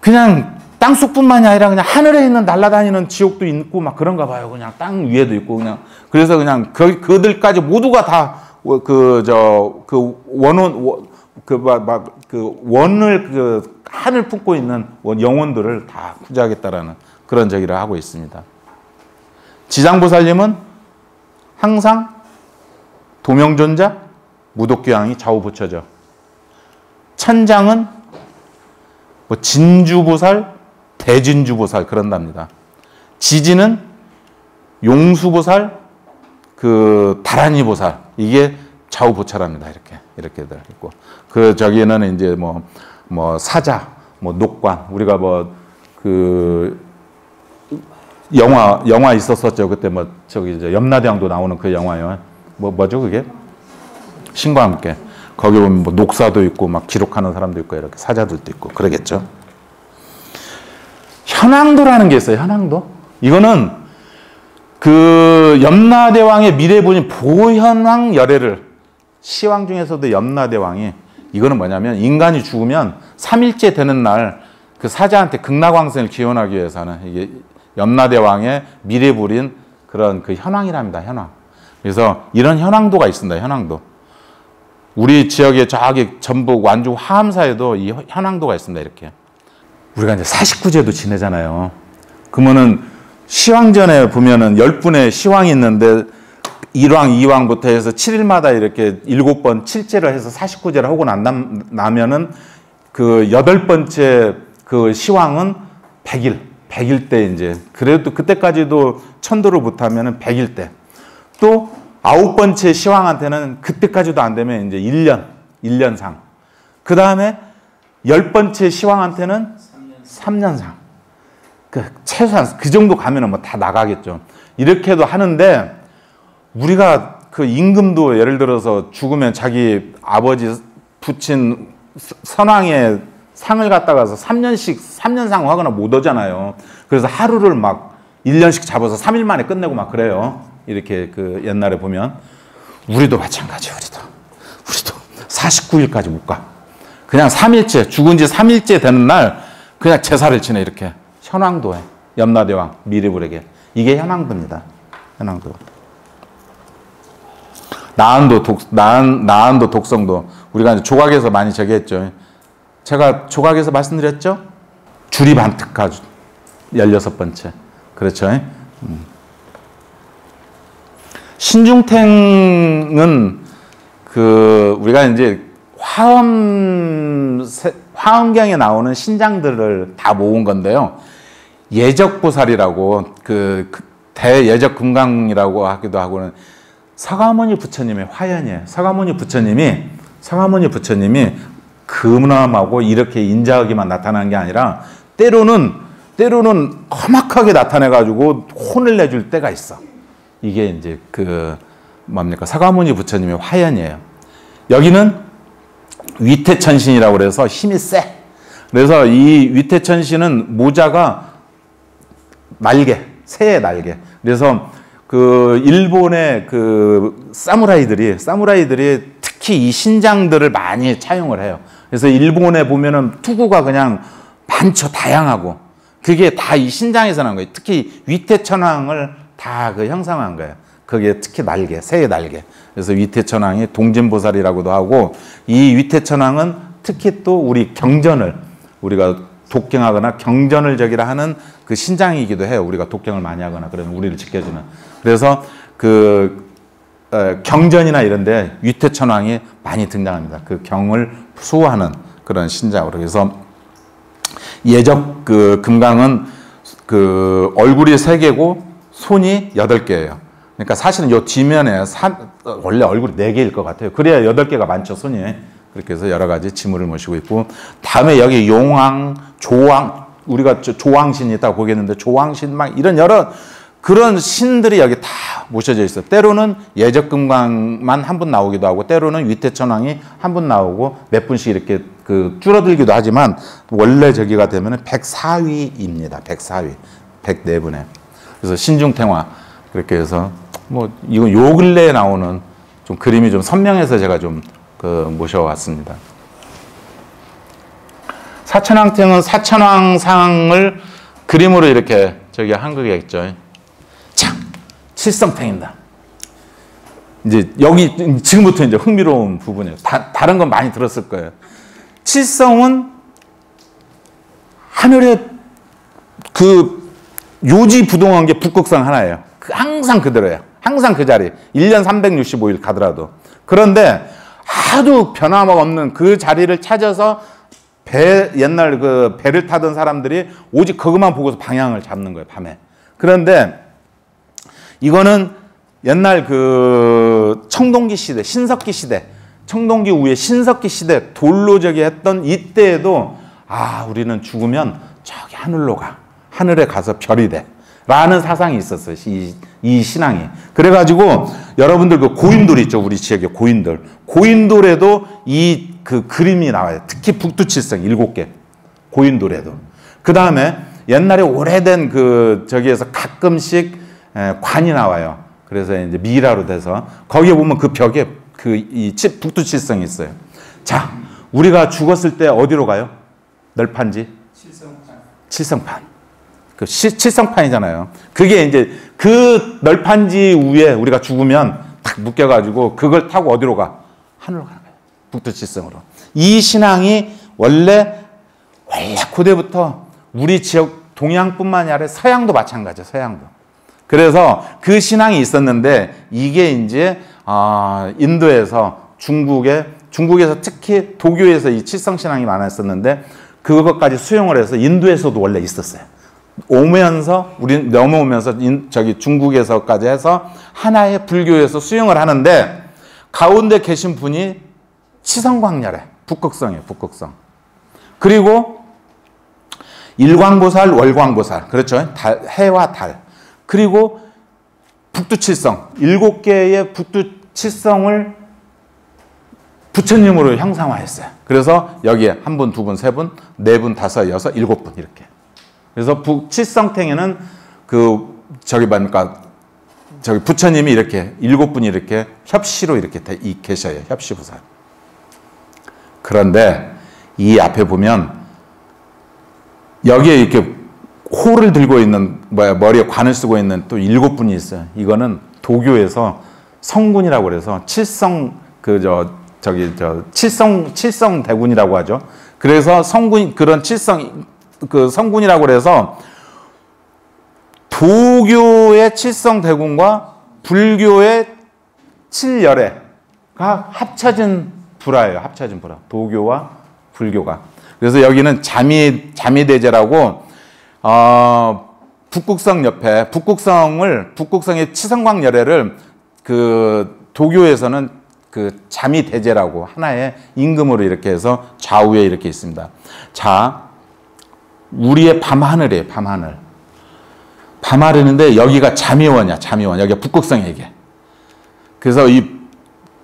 그냥 땅 속뿐만이 아니라 그냥 하늘에 있는 날아다니는 지옥도 있고 막 그런가 봐요. 그냥 땅 위에도 있고 그냥. 그래서 그냥 그들까지 모두가 다 한을 품고 있는 영혼들을 다 구제하겠다라는 그런 저기를 하고 있습니다. 지장보살님은 항상 도명존자, 무독교양이 좌우부처죠. 천장은 진주보살, 대진주보살 그런답니다. 지지는 용수보살, 다란이보살 이게 좌우부처랍니다. 이렇게 있고 저기는 이제 사자, 녹관 우리가 영화 있었었죠. 그때 염라대왕도 나오는 그 영화요. 뭐죠 그게? 신과 함께. 거기 보면 녹사도 있고 막 기록하는 사람도 있고 이렇게 사자들도 있고 그러겠죠. 현황도라는 게 있어요. 현황도. 이거는 염라대왕의 미래부인 보현왕 열애를 시왕 중에서도 염라대왕이 이거는 뭐냐면 인간이 죽으면 3일째 되는 날 그 사자한테 극락왕생을 기원하기 위해서는 이게 염라대왕의 미래부인 그런 현황이랍니다. 현황. 그래서 이런 현황도가 있습니다. 현황도. 우리 지역의 저기 전북 완주 하암사에도 이 현황도가 있습니다. 이렇게. 우리가 이제 49제도 지내잖아요. 그러면은 시왕전에 보면은 10분의 시왕이 있는데 1왕, 2왕부터 해서 7일마다 이렇게 7번 7제를 해서 49제를 하고 나면은 8번째 시왕은 100일 때 이제 그래도 그때까지도 천도를 못하면은 100일 때 또 9번째 시왕한테는 그때까지도 안 되면 이제 1년상 그 다음에 10번째 시왕한테는 3년상 최소한 그 정도 가면은 다 나가겠죠. 이렇게도 하는데 우리가 임금도 예를 들어서 죽으면 자기 아버지 붙인 선왕의 상을 갖다가서 3년상 하거나 못 오잖아요. 그래서 하루를 막 1년씩 잡아서 3일 만에 끝내고 막 그래요. 이렇게 옛날에 보면. 우리도 마찬가지, 우리도 49일까지 못 가. 그냥 3일째, 죽은 지 3일째 되는 날 그냥 제사를 지내, 이렇게. 현황도에. 염라대왕, 미래불에게. 이게 현황도입니다. 현황도. 나안도, 독성도. 우리가 이제 조각에서 많이 저기 했죠. 제가 조각에서 말씀드렸죠? 주리반특가 16번째. 그렇죠? 신중탱은 우리가 이제 화엄경에 나오는 신장들을 다 모은 건데요. 예적보살이라고 대예적 금강이라고 하기도 하고는 서가모니 부처님의 화연이에요. 서가모니 부처님이 근엄하고 이렇게 인자하게만 나타나는 게 아니라 때로는 험악하게 나타내가지고 혼을 내줄 때가 있어. 이게 이제 서가모니 부처님의 화연이에요. 여기는 위태천신이라고 그래서 힘이 세. 그래서 이 위태천신은 모자가 새의 날개. 그래서 일본의 사무라이들이 특히 이 신장들을 많이 차용을 해요. 그래서 일본에 보면은 투구가 그냥 많죠. 다양하고. 그게 다 이 신장에서 난 거예요. 특히 위태천왕을 다 형상한 거예요. 그게 특히 새의 날개. 그래서 위태천왕이 동진보살이라고도 하고, 이 위태천왕은 특히 또 우리가 독경하거나 경전을 하는 그 신장이기도 해요. 우리가 독경을 많이 하거나 그러면 우리를 지켜주는. 그래서 경전이나 이런데 위태천왕이 많이 등장합니다. 그 경을 수호하는 그런 신장으로. 그래서 예적 금강은 얼굴이 3개고 손이 8개예요. 그러니까 사실은 요 뒷면에 원래 얼굴이 4개일 것 같아요. 그래야 8개가 많죠, 손이. 그렇게 해서 여러 가지 지물을 모시고 있고, 다음에 여기 용왕, 조왕, 우리가 조왕신이 있다고 보겠는데, 조왕신 막 이런 여러 그런 신들이 여기 다 모셔져 있어요. 때로는 예적금강만 한 분 나오기도 하고, 때로는 위태천왕이 한 분 나오고, 몇 분씩 이렇게 줄어들기도 하지만, 원래 저기가 되면은 104위입니다. 104위. 104분에. 그래서 신중탱화. 그렇게 해서, 이건 요 근래에 나오는 좀 그림이 좀 선명해서 제가 좀 모셔왔습니다. 사천왕탱은 사천왕상을 그림으로 이렇게 한 거겠죠. 자, 칠성탱입니다. 이제 여기 지금부터 이제 흥미로운 부분이에요. 다른 건 많이 들었을 거예요. 칠성은 하늘에 요지부동한 게 북극성 하나예요. 항상 그대로예요. 항상 그 자리. 1년 365일 가더라도. 그런데 하도 변함없는 그 자리를 찾아서 옛날 배를 타던 사람들이 오직 그것만 보고서 방향을 잡는 거예요, 밤에. 그런데 이거는 옛날 청동기 시대, 신석기 시대, 청동기 후에 신석기 시대 돌로 했던 이때에도 우리는 죽으면 저기 하늘에 가서 별이 돼. 라는 사상이 있었어요. 이 신앙이. 그래가지고 여러분들 고인돌 있죠. 우리 지역에 고인돌. 고인돌에도 그림이 나와요. 특히 북두칠성 7개. 고인돌에도. 그 다음에 옛날에 오래된 저기에서 가끔씩 관이 나와요. 그래서 이제 미라로 돼서 거기에 보면 그 벽에 북두칠성이 있어요. 자, 우리가 죽었을 때 어디로 가요? 널판지? 칠성판. 칠성판이잖아요. 그게 이제 그 널판지 위에 우리가 죽으면 딱 묶여가지고 그걸 타고 어디로 가? 하늘로 가는 거예요. 북두칠성으로. 이 신앙이 원래 고대부터 우리 지역 동양뿐만이 아니라 서양도 마찬가지예요. 서양도. 그래서 그 신앙이 있었는데 이게 이제 인도에서 중국에서 특히 도교에서 이 칠성신앙이 많았었는데 그것까지 수용을 해서 인도에서도 원래 있었어요. 넘어오면서 중국에서까지 해서 하나의 불교에서 수용을 하는데 가운데 계신 분이 치성광열에 북극성이에요. 북극성. 그리고 일광보살, 월광보살. 그렇죠. 해와 달. 그리고 북두칠성. 7개의 북두칠성을 부처님으로 형상화했어요. 그래서 여기에 1분, 2분, 3분, 4분, 5, 6, 7분 이렇게. 그래서 칠성탱에는 부처님이 이렇게 7분이 이렇게 협시로 이렇게 계셔요. 협시부살. 그런데 이 앞에 보면 여기에 이렇게 호를 들고 있는 머리에 관을 쓰고 있는 또 7분이 있어요. 이거는 도교에서 성군이라고 그래서 칠성 대군이라고 하죠. 그래서 성군이라고 그래서 도교의 칠성대군과 불교의 칠열애 합쳐진 불화예요. 합쳐진 불화. 도교와 불교가. 그래서 여기는 자미대제라고 북극성 옆에 북극성의 치성광 열애를 그 도교에서는 그 자미대제라고 하나의 임금으로 이렇게 해서 좌우에 이렇게 있습니다. 자, 우리의 밤하늘이에요. 밤하늘. 밤하늘인데 여기가 자미원이야. 자미원. 여기가 북극성이야 이게. 그래서 이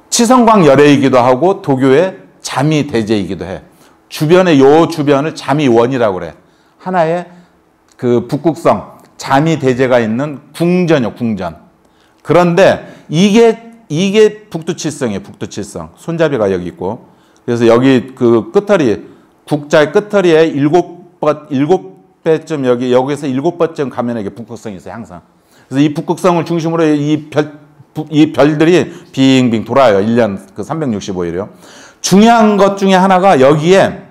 치성광 열애이기도 하고 도교의 자미대제이기도 해. 요 주변을 자미원이라고 그래. 하나의 그 북극성 자미대제가 있는 궁전이요. 궁전. 그런데 이게 북두칠성이에요. 북두칠성. 손잡이가 여기 있고. 그래서 여기 그 끝털이 국자의 끝털이에 일곱 배쯤 여기서 7번쯤 가면 이게 북극성이 있어요. 항상. 그래서 이 북극성을 중심으로 이 별들이 빙빙 돌아요. 1년 그 365일이요. 중요한 것 중에 하나가 여기에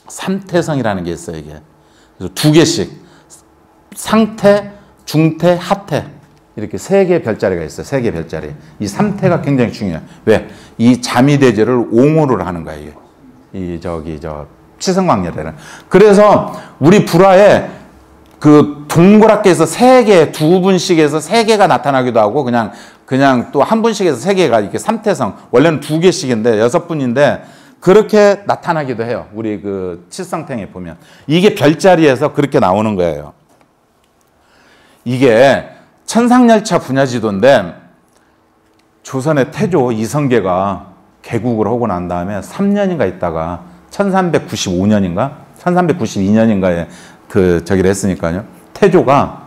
삼태성이라는 게 있어요. 이게. 그래서 2개씩 상태, 중태, 하태 이렇게 3개의 별자리가 있어요. 3개의 별자리. 이 3태가 굉장히 중요해요. 왜? 이 자미대제를 옹호를 하는 거예요. 치성광열애는. 그래서 우리 불화에 그 동그랗게 해서 3개, 2분씩 해서 3개가 나타나기도 하고 그냥 또 1분씩 해서 3개가 이렇게 삼태성. 원래는 2개씩인데 6분인데 그렇게 나타나기도 해요. 우리 그 칠성탱에 보면. 이게 별자리에서 그렇게 나오는 거예요. 이게 천상열차 분야지도인데 조선의 태조 이성계가 개국을 하고 난 다음에 3년인가 있다가 1395년인가 1392년인가에 저기를 했으니까요. 태조가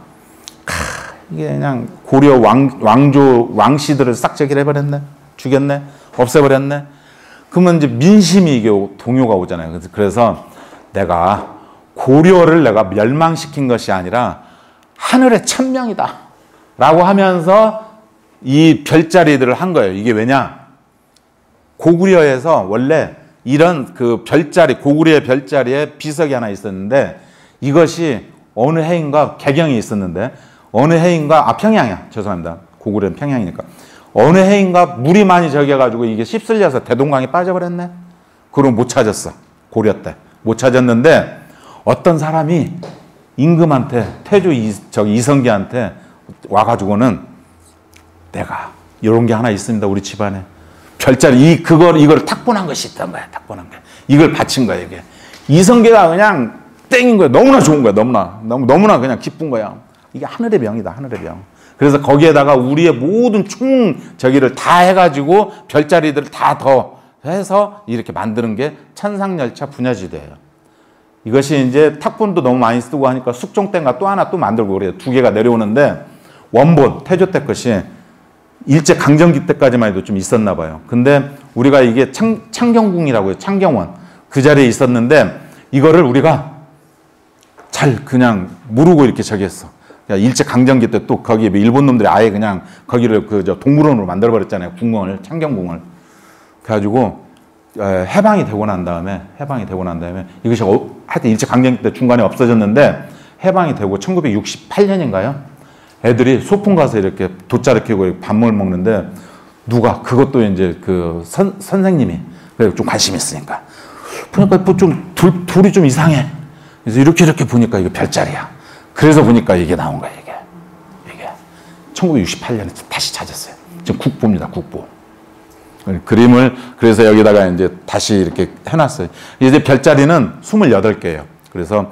이게 그냥 고려 왕씨들을 싹 저기를 해버렸네. 죽였네. 없애버렸네. 그러면 이제 민심이 이게 동요가 오잖아요. 그래서 내가 고려를 내가 멸망시킨 것이 아니라 하늘의 천명이다 라고 하면서 이 별자리들을 한 거예요. 이게 왜냐? 고구려에서 원래 이런 그 별자리, 고구려의 별자리에 비석이 하나 있었는데 이것이 어느 해인가 개경이 있었는데 어느 해인가 평양이야. 죄송합니다. 고구려는 평양이니까. 어느 해인가 물이 많이 적여가지고 이게 휩쓸려서 대동강에 빠져버렸네. 그럼 못 찾았어. 고려 때. 못 찾았는데 어떤 사람이 임금한테 태조 이성계한테 와가지고는 내가 이런 게 하나 있습니다. 우리 집안에. 별자리 이걸 탁본한 것이 있단 거야. 탁본한 게. 이걸 바친 거야, 이게. 이성계가 그냥 땡인 거야. 너무나 좋은 거야. 너무나 그냥 기쁜 거야. 이게 하늘의 병이다. 하늘의 병. 그래서 거기에다가 우리의 모든 저기를 다 해가지고 별자리들을 다 더 해서 이렇게 만드는 게 천상열차 분야지대예요. 이것이 이제 탁본도 너무 많이 쓰고 하니까 숙종대인가 또 하나 또 만들고 그래요. 2개가 내려오는데 원본, 태조 때 것이 일제 강점기 때까지만 해도 좀 있었나 봐요. 근데 우리가 이게 창경궁이라고 해요. 창경원. 그 자리에 있었는데 이거를 우리가 잘 그냥 모르고 이렇게 저기 했어. 일제 강점기 때 또 거기 일본 놈들이 아예 그냥 거기를 동물원으로 만들어버렸잖아요. 궁궐을, 창경궁을. 그래가지고 해방이 되고 난 다음에 이것이 하여튼 일제 강점기 때 중간에 없어졌는데 해방이 되고 1968년인가요? 애들이 소풍 가서 이렇게 돗자리 켜고 밥을 먹는데 누가 그것도 이제 그 선생님이 좀 관심 있으니까 보니까 뭐 좀 둘이 좀 이상해. 그래서 이렇게 보니까 이게 별자리야. 그래서 보니까 이게 나온 거야, 이게. 1968년에 다시 찾았어요. 지금 국보입니다, 국보. 그림을, 그래서 여기다가 이제 다시 이렇게 해놨어요. 이제 별자리는 28개예요. 그래서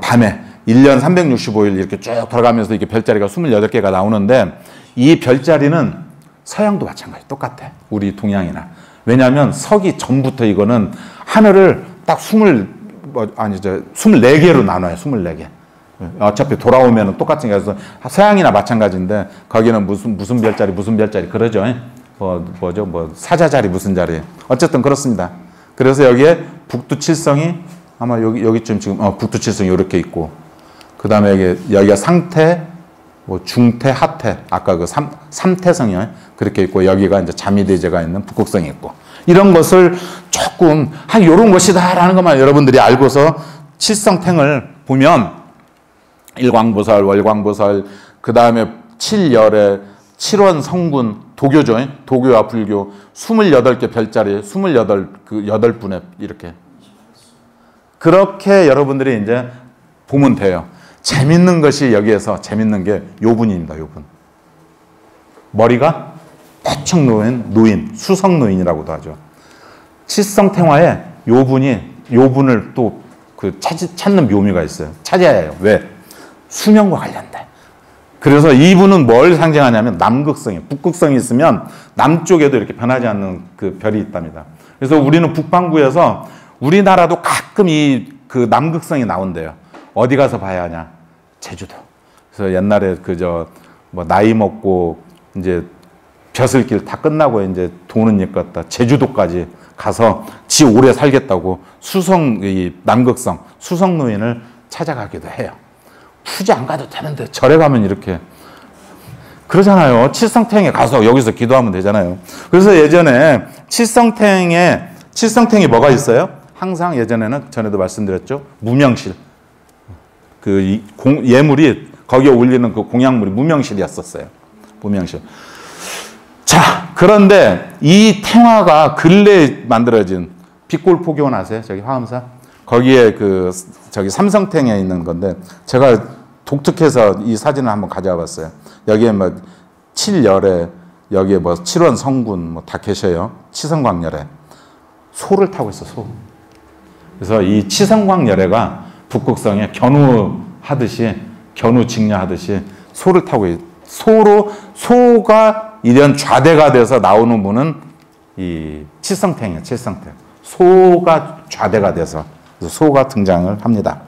밤에 1년 365일 이렇게 쭉 돌아가면서 이렇게 별자리가 28개가 나오는데 이 별자리는 서양도 마찬가지, 똑같아. 우리 동양이나. 왜냐하면 서기 전부터 이거는 하늘을 딱 24개로 나눠요. 24개. 어차피 돌아오면 똑같은 게 그래서 서양이나 마찬가지인데 거기는 무슨 별자리 그러죠. 사자자리 무슨 자리. 어쨌든 그렇습니다. 그래서 여기에 북두칠성이 아마 여기쯤 지금 북두칠성이 이렇게 있고 그 다음에 여기가 상태, 중태, 하태 아까 그 삼태성이요. 그렇게 있고 여기가 이제 자미대제가 있는 북극성이 있고 이런 것을 조금 이런 것이다라는 것만 여러분들이 알고서 칠성탱을 보면 일광보살, 월광보살, 그 다음에 칠열애, 칠원 성군, 도교죠. 도교와 불교 28개 별자리, 8분의 이렇게. 그렇게 여러분들이 이제 보면 돼요. 재밌는 것이 여기에서 재밌는 게 요분입니다. 요분. 머리가 대충 노인, 수성 노인이라고도 하죠. 칠성탱화에 요분을 또 찾는 묘미가 있어요. 찾아야 해요. 왜? 수명과 관련돼. 그래서 이분은 뭘 상징하냐면 남극성이에요. 북극성이 있으면 남쪽에도 이렇게 변하지 않는 그 별이 있답니다. 그래서 우리는 북반구에서 우리나라도 가끔 그 남극성이 나온대요. 어디 가서 봐야 하냐? 제주도. 그래서 옛날에 뭐 나이 먹고 이제 벼슬길 다 끝나고 이제 돈은 일었다 제주도까지 가서 지 오래 살겠다고 남극성 수성 노인을 찾아가기도 해요. 굳이 안 가도 되는데 절에 가면 이렇게 그러잖아요. 칠성탱에 가서 여기서 기도하면 되잖아요. 그래서 예전에 칠성탱이 뭐가 있어요? 항상 예전에는 전에도 말씀드렸죠. 무명실. 예물이 거기에 올리는 그 공양물이 무명실이었었어요. 무명실. 자, 그런데 이 탱화가 근래에 만들어진 빛골포교원 아세요? 저기 화엄사? 거기에 삼성탱에 있는 건데 제가 독특해서 이 사진을 한번 가져와 봤어요. 여기에 뭐 칠열에 여기에 뭐 칠원 성군 뭐 다 계셔요. 치성광열에 소를 타고 있어, 소. 그래서 이 치성광열애가 북극성에 견우직녀하듯이 소를 타고 소가 이런 좌대가 돼서 나오는 분은 이 칠성탱이에요. 칠성탱. 소가 좌대가 돼서 그래서 소가 등장을 합니다.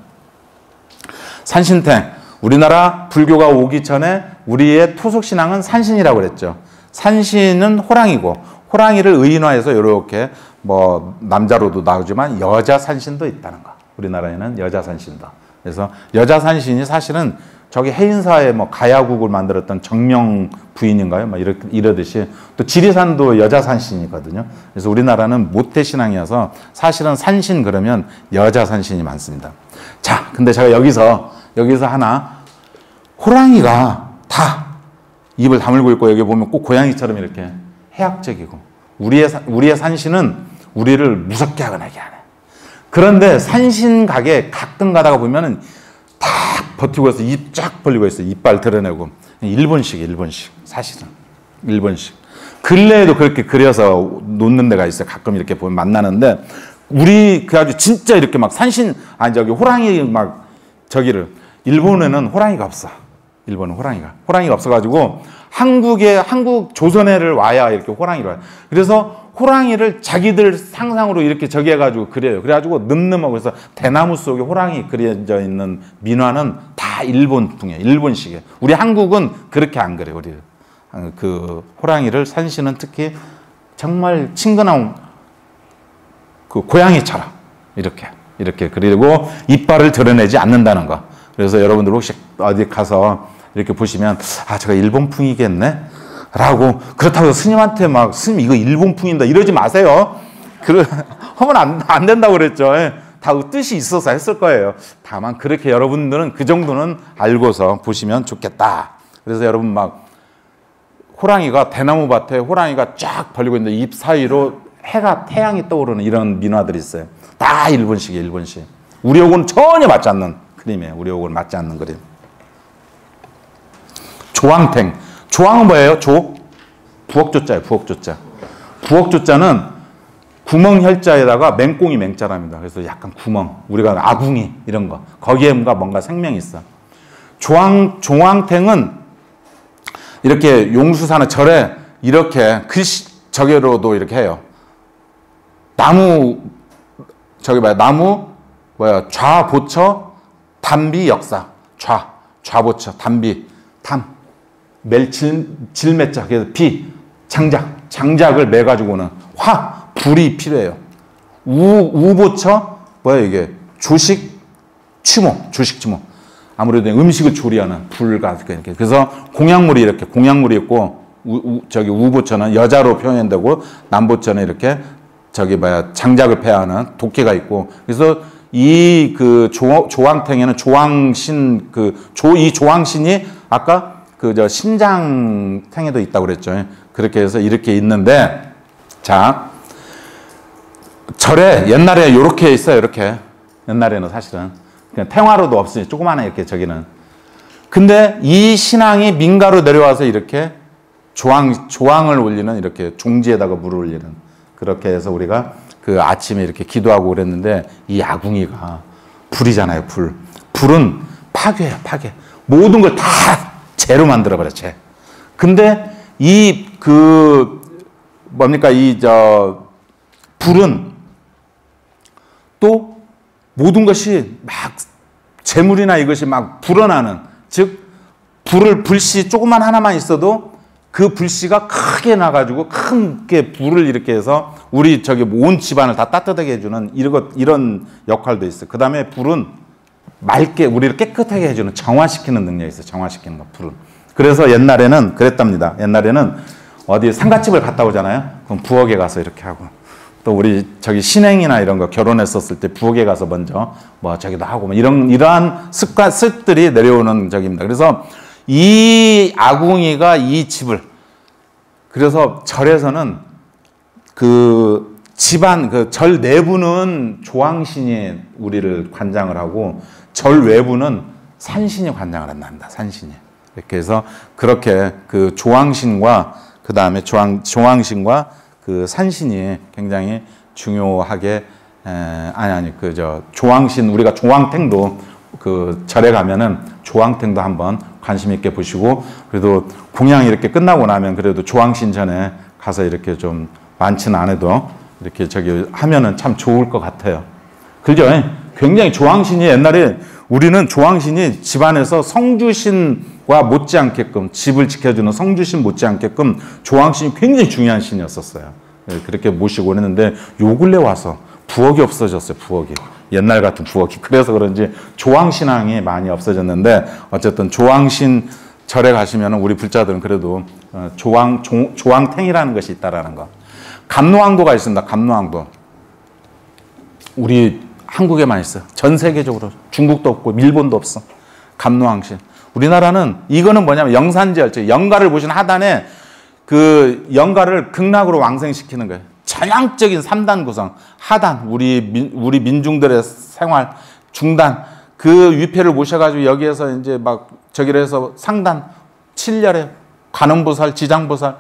산신탱. 우리나라 불교가 오기 전에 우리의 토속신앙은 산신이라고 그랬죠. 산신은 호랑이고 호랑이를 의인화해서 이렇게 뭐 남자로도 나오지만 여자 산신도 있다는 거. 우리나라에는 여자 산신도. 그래서 여자 산신이 사실은 저기 해인사에 뭐 가야국을 만들었던 정명 부인인가요? 막 이러듯이 또 지리산도 여자 산신이거든요. 그래서 우리나라는 모태 신앙이어서 사실은 산신 그러면 여자 산신이 많습니다. 자, 근데 제가 여기서 하나 호랑이가 다 입을 다물고 있고 여기 보면 꼭 고양이처럼 이렇게 해학적이고 우리의 산신은 우리를 무섭게 하거나 하게 하네. 그런데 산신각에 가끔 가다가 보면은 다 버티고 있어. 입 쫙 벌리고 있어. 이빨 드러내고. 일본식 사실은 일본식. 근래에도 그렇게 그려서 놓는 데가 있어요. 가끔 이렇게 보면 만나는데 그래가지고 진짜 이렇게 막 호랑이 막 일본에는 호랑이가 없어. 일본은 호랑이가 없어가지고 한국 조선해를 와야 이렇게 호랑이를 와요. 그래서 호랑이를 자기들 상상으로 이렇게 해가지고 그려요. 그래가지고 늠름하고 해서 대나무 속에 호랑이 그려져 있는 민화는 다 일본풍이에요. 일본식이에요. 우리 한국은 그렇게 안 그래요. 우리 그 호랑이를 산신은 특히 정말 친근한 그 고양이처럼 이렇게 그리고 이빨을 드러내지 않는다는 거. 그래서 여러분들 혹시 어디 가서 이렇게 보시면 제가 일본풍이겠네? 라고 그렇다고 스님한테 스님 이거 일본풍입니다 이러지 마세요. 하면 안 된다고 그랬죠. 다 뜻이 있어서 했을 거예요. 다만 그렇게 여러분들은 그 정도는 알고서 보시면 좋겠다. 그래서 여러분 호랑이가 대나무 밭에 호랑이가 쫙 벌리고 있는데 입 사이로 태양이 떠오르는 이런 민화들이 있어요. 다 일본식이에요. 일본식. 우리하고는 전혀 맞지 않는 그림이에요. 우리하고는 맞지 않는 그림. 조왕탱. 조왕은 뭐예요? 부엌조자예요. 부엌조자. 부엌조자는 구멍혈자에다가 맹꽁이 맹자랍니다. 그래서 약간 구멍. 우리가 아궁이 이런 거. 거기에 뭔가 생명이 있어. 조왕탱은 이렇게 용수사나 절에 이렇게 저기로도 이렇게 해요. 나무 좌보처 담비 역사. 좌보처 담비 질매자, 그래서 장작을 매가지고는 불이 필요해요. 우보처, 이게? 주식 추모. 아무래도 음식을 조리하는 불가, 이렇게. 그래서 공양물이 있고, 우보처는 여자로 표현되고, 남보처는 이렇게, 장작을 패하는 도끼가 있고, 그래서 조왕탱에는 조왕신, 이 조왕신이 아까 그 저 신장탱에도 있다고 그랬죠. 그렇게 해서 이렇게 있는데, 자, 절에 옛날에 이렇게 있어요. 이렇게. 옛날에는 사실은 그냥 탱화로도 없으니 조그마한 이렇게 저기는. 근데 이 신앙이 민가로 내려와서 이렇게 조항을 올리는, 이렇게 종지에다가 물을 올리는, 그렇게 해서 우리가 그 아침에 이렇게 기도하고 그랬는데, 이 아궁이가 불이잖아요. 불은 파괴예요. 파괴. 모든 걸 다 재로 만들어버려. 재. 근데 이 뭡니까, 불은 또 모든 것이 막 재물이나 이것이 막 불어나는, 즉 불씨 조그만 하나만 있어도 그 불씨가 크게 나가지고 크게 불을 이렇게 해서 우리 온 집안을 다 따뜻하게 해주는 이런 역할도 있어요. 그 다음에 불은 맑게 우리를 깨끗하게 해주는, 정화시키는 능력이 있어요. 정화시키는 거, 불은. 그래서 옛날에는 그랬답니다. 옛날에는 어디 상가집을 갔다 오잖아요. 그럼 부엌에 가서 이렇게 하고, 또 우리 신행이나 이런 거 결혼했었을 때 부엌에 가서 먼저 뭐 저기도 하고, 뭐 이러한 습들이 내려오는 적입니다. 그래서 이 아궁이가 이 집을, 그래서 절에서는 그 집안, 그 절 내부는 조항신이 우리를 관장을 하고, 절 외부는 산신이 관장을 한답니다. 산신이. 이렇게 해서 그렇게 그 조항신과 그 다음에 조항신과 그 산신이 굉장히 중요하게, 조항신, 우리가 조항탱도 그 절에 가면은 조항탱도 한번 관심 있게 보시고, 그래도 공양이 이렇게 끝나고 나면 그래도 조항신 전에 가서 이렇게 좀 많지는 않아도 이렇게 하면은 참 좋을 것 같아요. 그죠? 굉장히 조항신이, 옛날에 우리는 조항신이 집안에서 성주신과 못지않게끔, 집을 지켜주는 성주신 못지않게끔 조항신이 굉장히 중요한 신이었었어요. 그렇게 모시고 그랬는데, 요 근래 와서 부엌이 없어졌어요. 부엌이. 옛날 같은 부엌이. 그래서 그런지 조항신앙이 많이 없어졌는데, 어쨌든 조항신 절에 가시면 우리 불자들은 그래도 조항탱이라는 것이 있다라는 거. 감로항도가 있습니다. 감로항도. 우리 한국에만 있어요. 전 세계적으로. 중국도 없고 일본도 없어. 감로항신. 우리나라는 이거는 뭐냐면 영산절, 즉 영가를 보신 하단에 그 영가를 극락으로 왕생시키는 거예요. 전향적인 3단 구성. 하단, 우리 민중들의 생활. 중단, 그 위패를 모셔가지고 여기에서 이제 막 저기를 해서 상단, 7렬에 관음보살, 지장보살,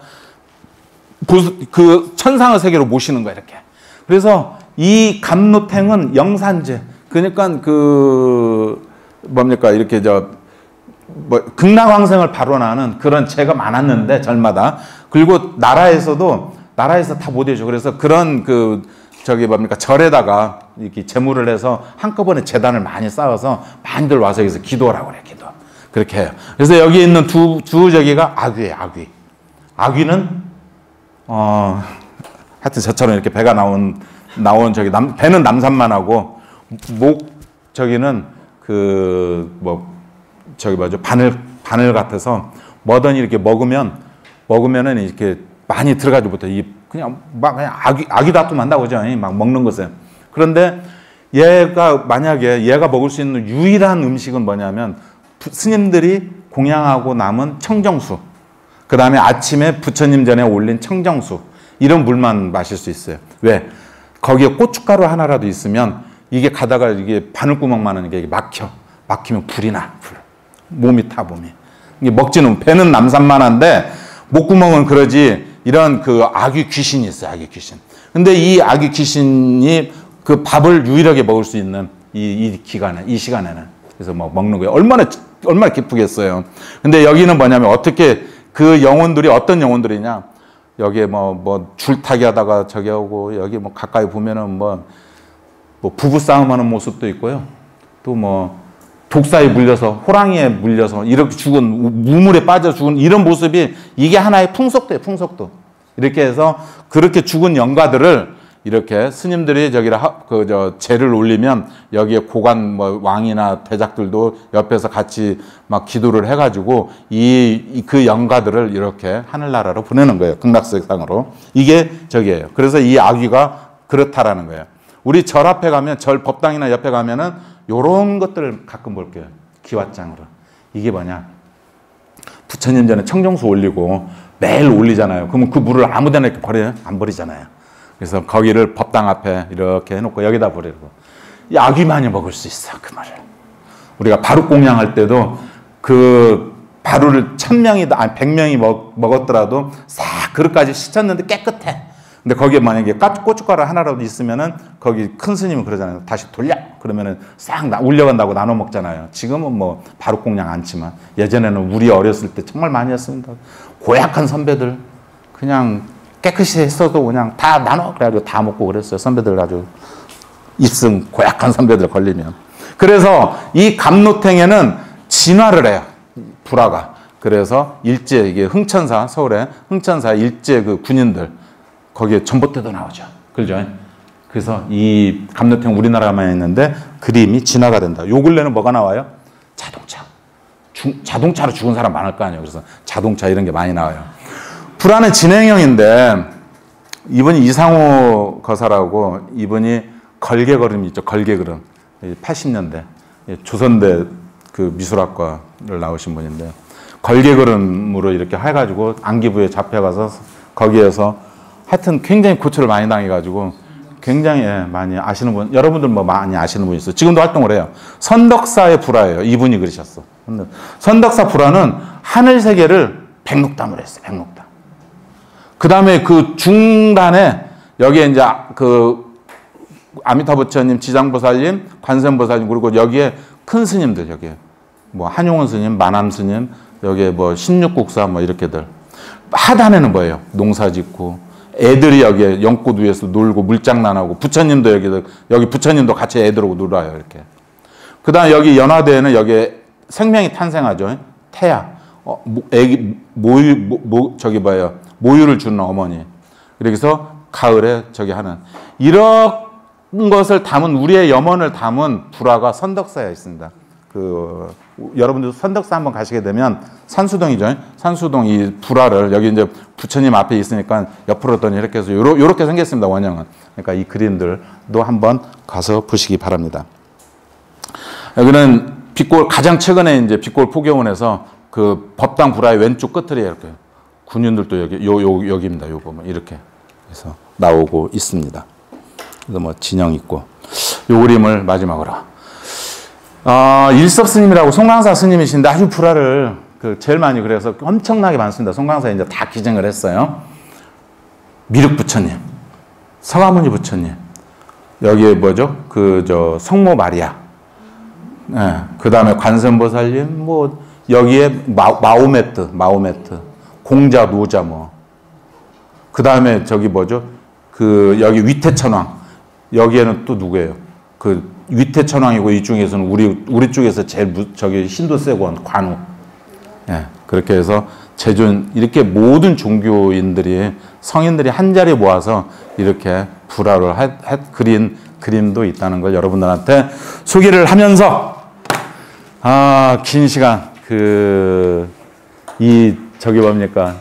그 천상의 세계로 모시는 거예요. 이렇게. 그래서 이 감로탱은 영산제. 그러니까 이렇게 극락왕생을 발언하는 그런 제가 많았는데, 절마다. 그리고 나라에서 다 못 해줘. 그래서 그런 절에다가 이렇게 제물을 해서 한꺼번에 제단을 많이 쌓아서 많이들 와서 여기서 기도하라고 그래. 기도. 그렇게 해요. 그래서 여기 있는 두 저기가 아귀예요. 아귀는 하여튼 저처럼 이렇게 배가 나온 배는 남산만 하고, 저기는 바늘 같아서 뭐든 이렇게 먹으면은 이렇게 많이 들어가지 못해. 그냥 아귀 다툼 한다고 하죠. 막 먹는 것에. 그런데 만약에 얘가 먹을 수 있는 유일한 음식은 뭐냐면, 스님들이 공양하고 남은 청정수, 그 다음에 아침에 부처님 전에 올린 청정수, 이런 물만 마실 수 있어요. 왜? 거기에 고춧가루 하나라도 있으면 이게 가다가 이게 바늘구멍만한 게 막히면 불이 나. 몸이 타. 이게 먹지는, 배는 남산만한데 목구멍은 그러지. 이런 아귀 귀신이 있어요. 아귀 귀신. 근데 이 아귀 귀신이 그 밥을 유일하게 먹을 수 있는 이 시간에는. 그래서 먹는 거예요. 얼마나 기쁘겠어요. 근데 여기는 뭐냐면, 어떻게 그 영혼들이 어떤 영혼들이냐. 여기에 줄타기 하다가 저기 하고, 여기 가까이 보면은 부부싸움 하는 모습도 있고요. 또 독사에 물려서, 호랑이에 물려서 이렇게 죽은, 우물에 빠져 죽은 이런 모습이, 이게 하나의 풍속도예요. 풍속도. 이렇게 해서 그렇게 죽은 영가들을 이렇게 스님들이 제를 올리면 여기에 고관 왕이나 대작들도 옆에서 같이 막 기도를 해가지고 그 영가들을 이렇게 하늘나라로 보내는 거예요. 극락세상으로. 이게 저기예요. 그래서 이 아귀가 그렇다라는 거예요. 우리 절 앞에 가면, 절 법당이나 옆에 가면은 요런 것들을 가끔 볼게요. 기왓장으로. 이게 뭐냐? 부처님 전에 청정수 올리고 매일 올리잖아요. 그러면 그 물을 아무데나 이렇게 버려요? 안 버리잖아요. 그래서 거기를 법당 앞에 이렇게 해놓고 여기다 버리고 아귀만이 먹을 수 있어 그 말을. 우리가 바루 공양할 때도 그 바루를 1000명이 아니 100명이 먹었더라도 싹 그릇까지 씻었는데 깨끗해. 근데 거기에 만약에 고춧가루 하나라도 있으면은 거기 큰 스님은 그러잖아요. 다시 돌려. 그러면은 싹 올려간다고 나눠 먹잖아요. 지금은 뭐 바루 공양 않지만 예전에는 우리 어렸을 때 정말 많이 했습니다. 고약한 선배들 그냥 깨끗이 했어도 그냥 다 나눠 그래가지고 다 먹고 그랬어요. 선배들 아주 입승 고약한 선배들 걸리면. 그래서 이 감노탱에는 진화를 해요. 불화가. 그래서 일제 이게 흥천사 서울에 흥천사 일제 그 군인들 거기에 전봇대도 나오죠. 그죠? 그래서 이 감노탱 우리나라만 있는데 그림이 진화가 된다. 요 근래는 뭐가 나와요? 자동차. 자동차로 죽은 사람 많을 거 아니에요. 그래서 자동차 이런 게 많이 나와요. 불화는 진행형인데 이분이 이상호 거사라고 이분이 걸개걸음이 있죠. 걸개걸음. 80년대 조선대 그 미술학과를 나오신 분인데 걸개걸음으로 이렇게 해가지고 안기부에 잡혀가서 거기에서 하여튼 굉장히 고초를 많이 당해가지고 굉장히 많이 아시는 분, 여러분들 뭐 많이 아시는 분이 있어요. 지금도 활동을 해요. 선덕사의 불화예요. 이분이 그러셨어. 선덕사 불화는 하늘 세계를 백록담을 했어요. 백록담. 그 다음에 그 중단에 여기에 이제 그 아미타 부처님, 지장보살님, 관세음보살님 그리고 여기에 큰 스님들 여기에 뭐 한용운 스님, 만암 스님, 여기에 뭐 신육국사 뭐 이렇게들 하단에는 뭐예요? 농사짓고 애들이 여기에 연꽃 위에서 놀고 물장난하고 부처님도 여기 부처님도 같이 애들하고 놀아요 이렇게. 그다음 여기 연화대에는 여기에 생명이 탄생하죠. 태아, 애기 저기 뭐예요? 모유를 주는 어머니. 그래서 가을에 저기 하는 이런 것을 담은 우리의 염원을 담은 불화가 선덕사에 있습니다. 그 여러분들 선덕사 한번 가시게 되면 산수동이죠. 산수동 이 불화를 여기 이제 부처님 앞에 있으니까 옆으로 더 이렇게 해서 요렇게 생겼습니다. 원형은. 그러니까 이 그림들도 한번 가서 보시기 바랍니다. 여기는 빛골 가장 최근에 이제 빛골 포경원에서 그 법당 불화의 왼쪽 끝을 이렇게 군인들도 여기 여기입니다. 요거 뭐 이렇게 해서 나오고 있습니다. 그래서 뭐 진영 있고 요 그림을 마지막으로. 일섭 스님이라고 송광사 스님이신데 아주 불화를 제일 많이 그래서 엄청나게 많습니다. 송광사에 이제 다 기증을 했어요. 미륵 부처님, 서가모니 부처님, 여기에 뭐죠? 성모 마리아, 네. 그 다음에 관세음보살님, 뭐 여기에 마호메트, 공자, 노자 뭐. 그 다음에 저기 뭐죠? 여기 위태천왕, 여기에는 또 누구예요? 위태천왕이고 이 중에서는 우리 쪽에서 제일 저기 신도 세고 관우. 예, 그렇게 해서 이렇게 모든 종교인들이 성인들이 한 자리에 모아서 이렇게 불화를 그린 그림도 있다는 걸 여러분들한테 소개를 하면서 긴 시간 저기 뭡니까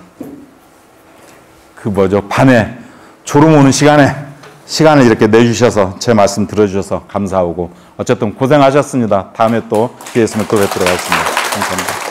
밤에 졸음 오는 시간을 이렇게 내주셔서 제 말씀 들어주셔서 감사하고 어쨌든 고생하셨습니다. 다음에 또 기회 있으면 또 뵙도록 하겠습니다. 감사합니다.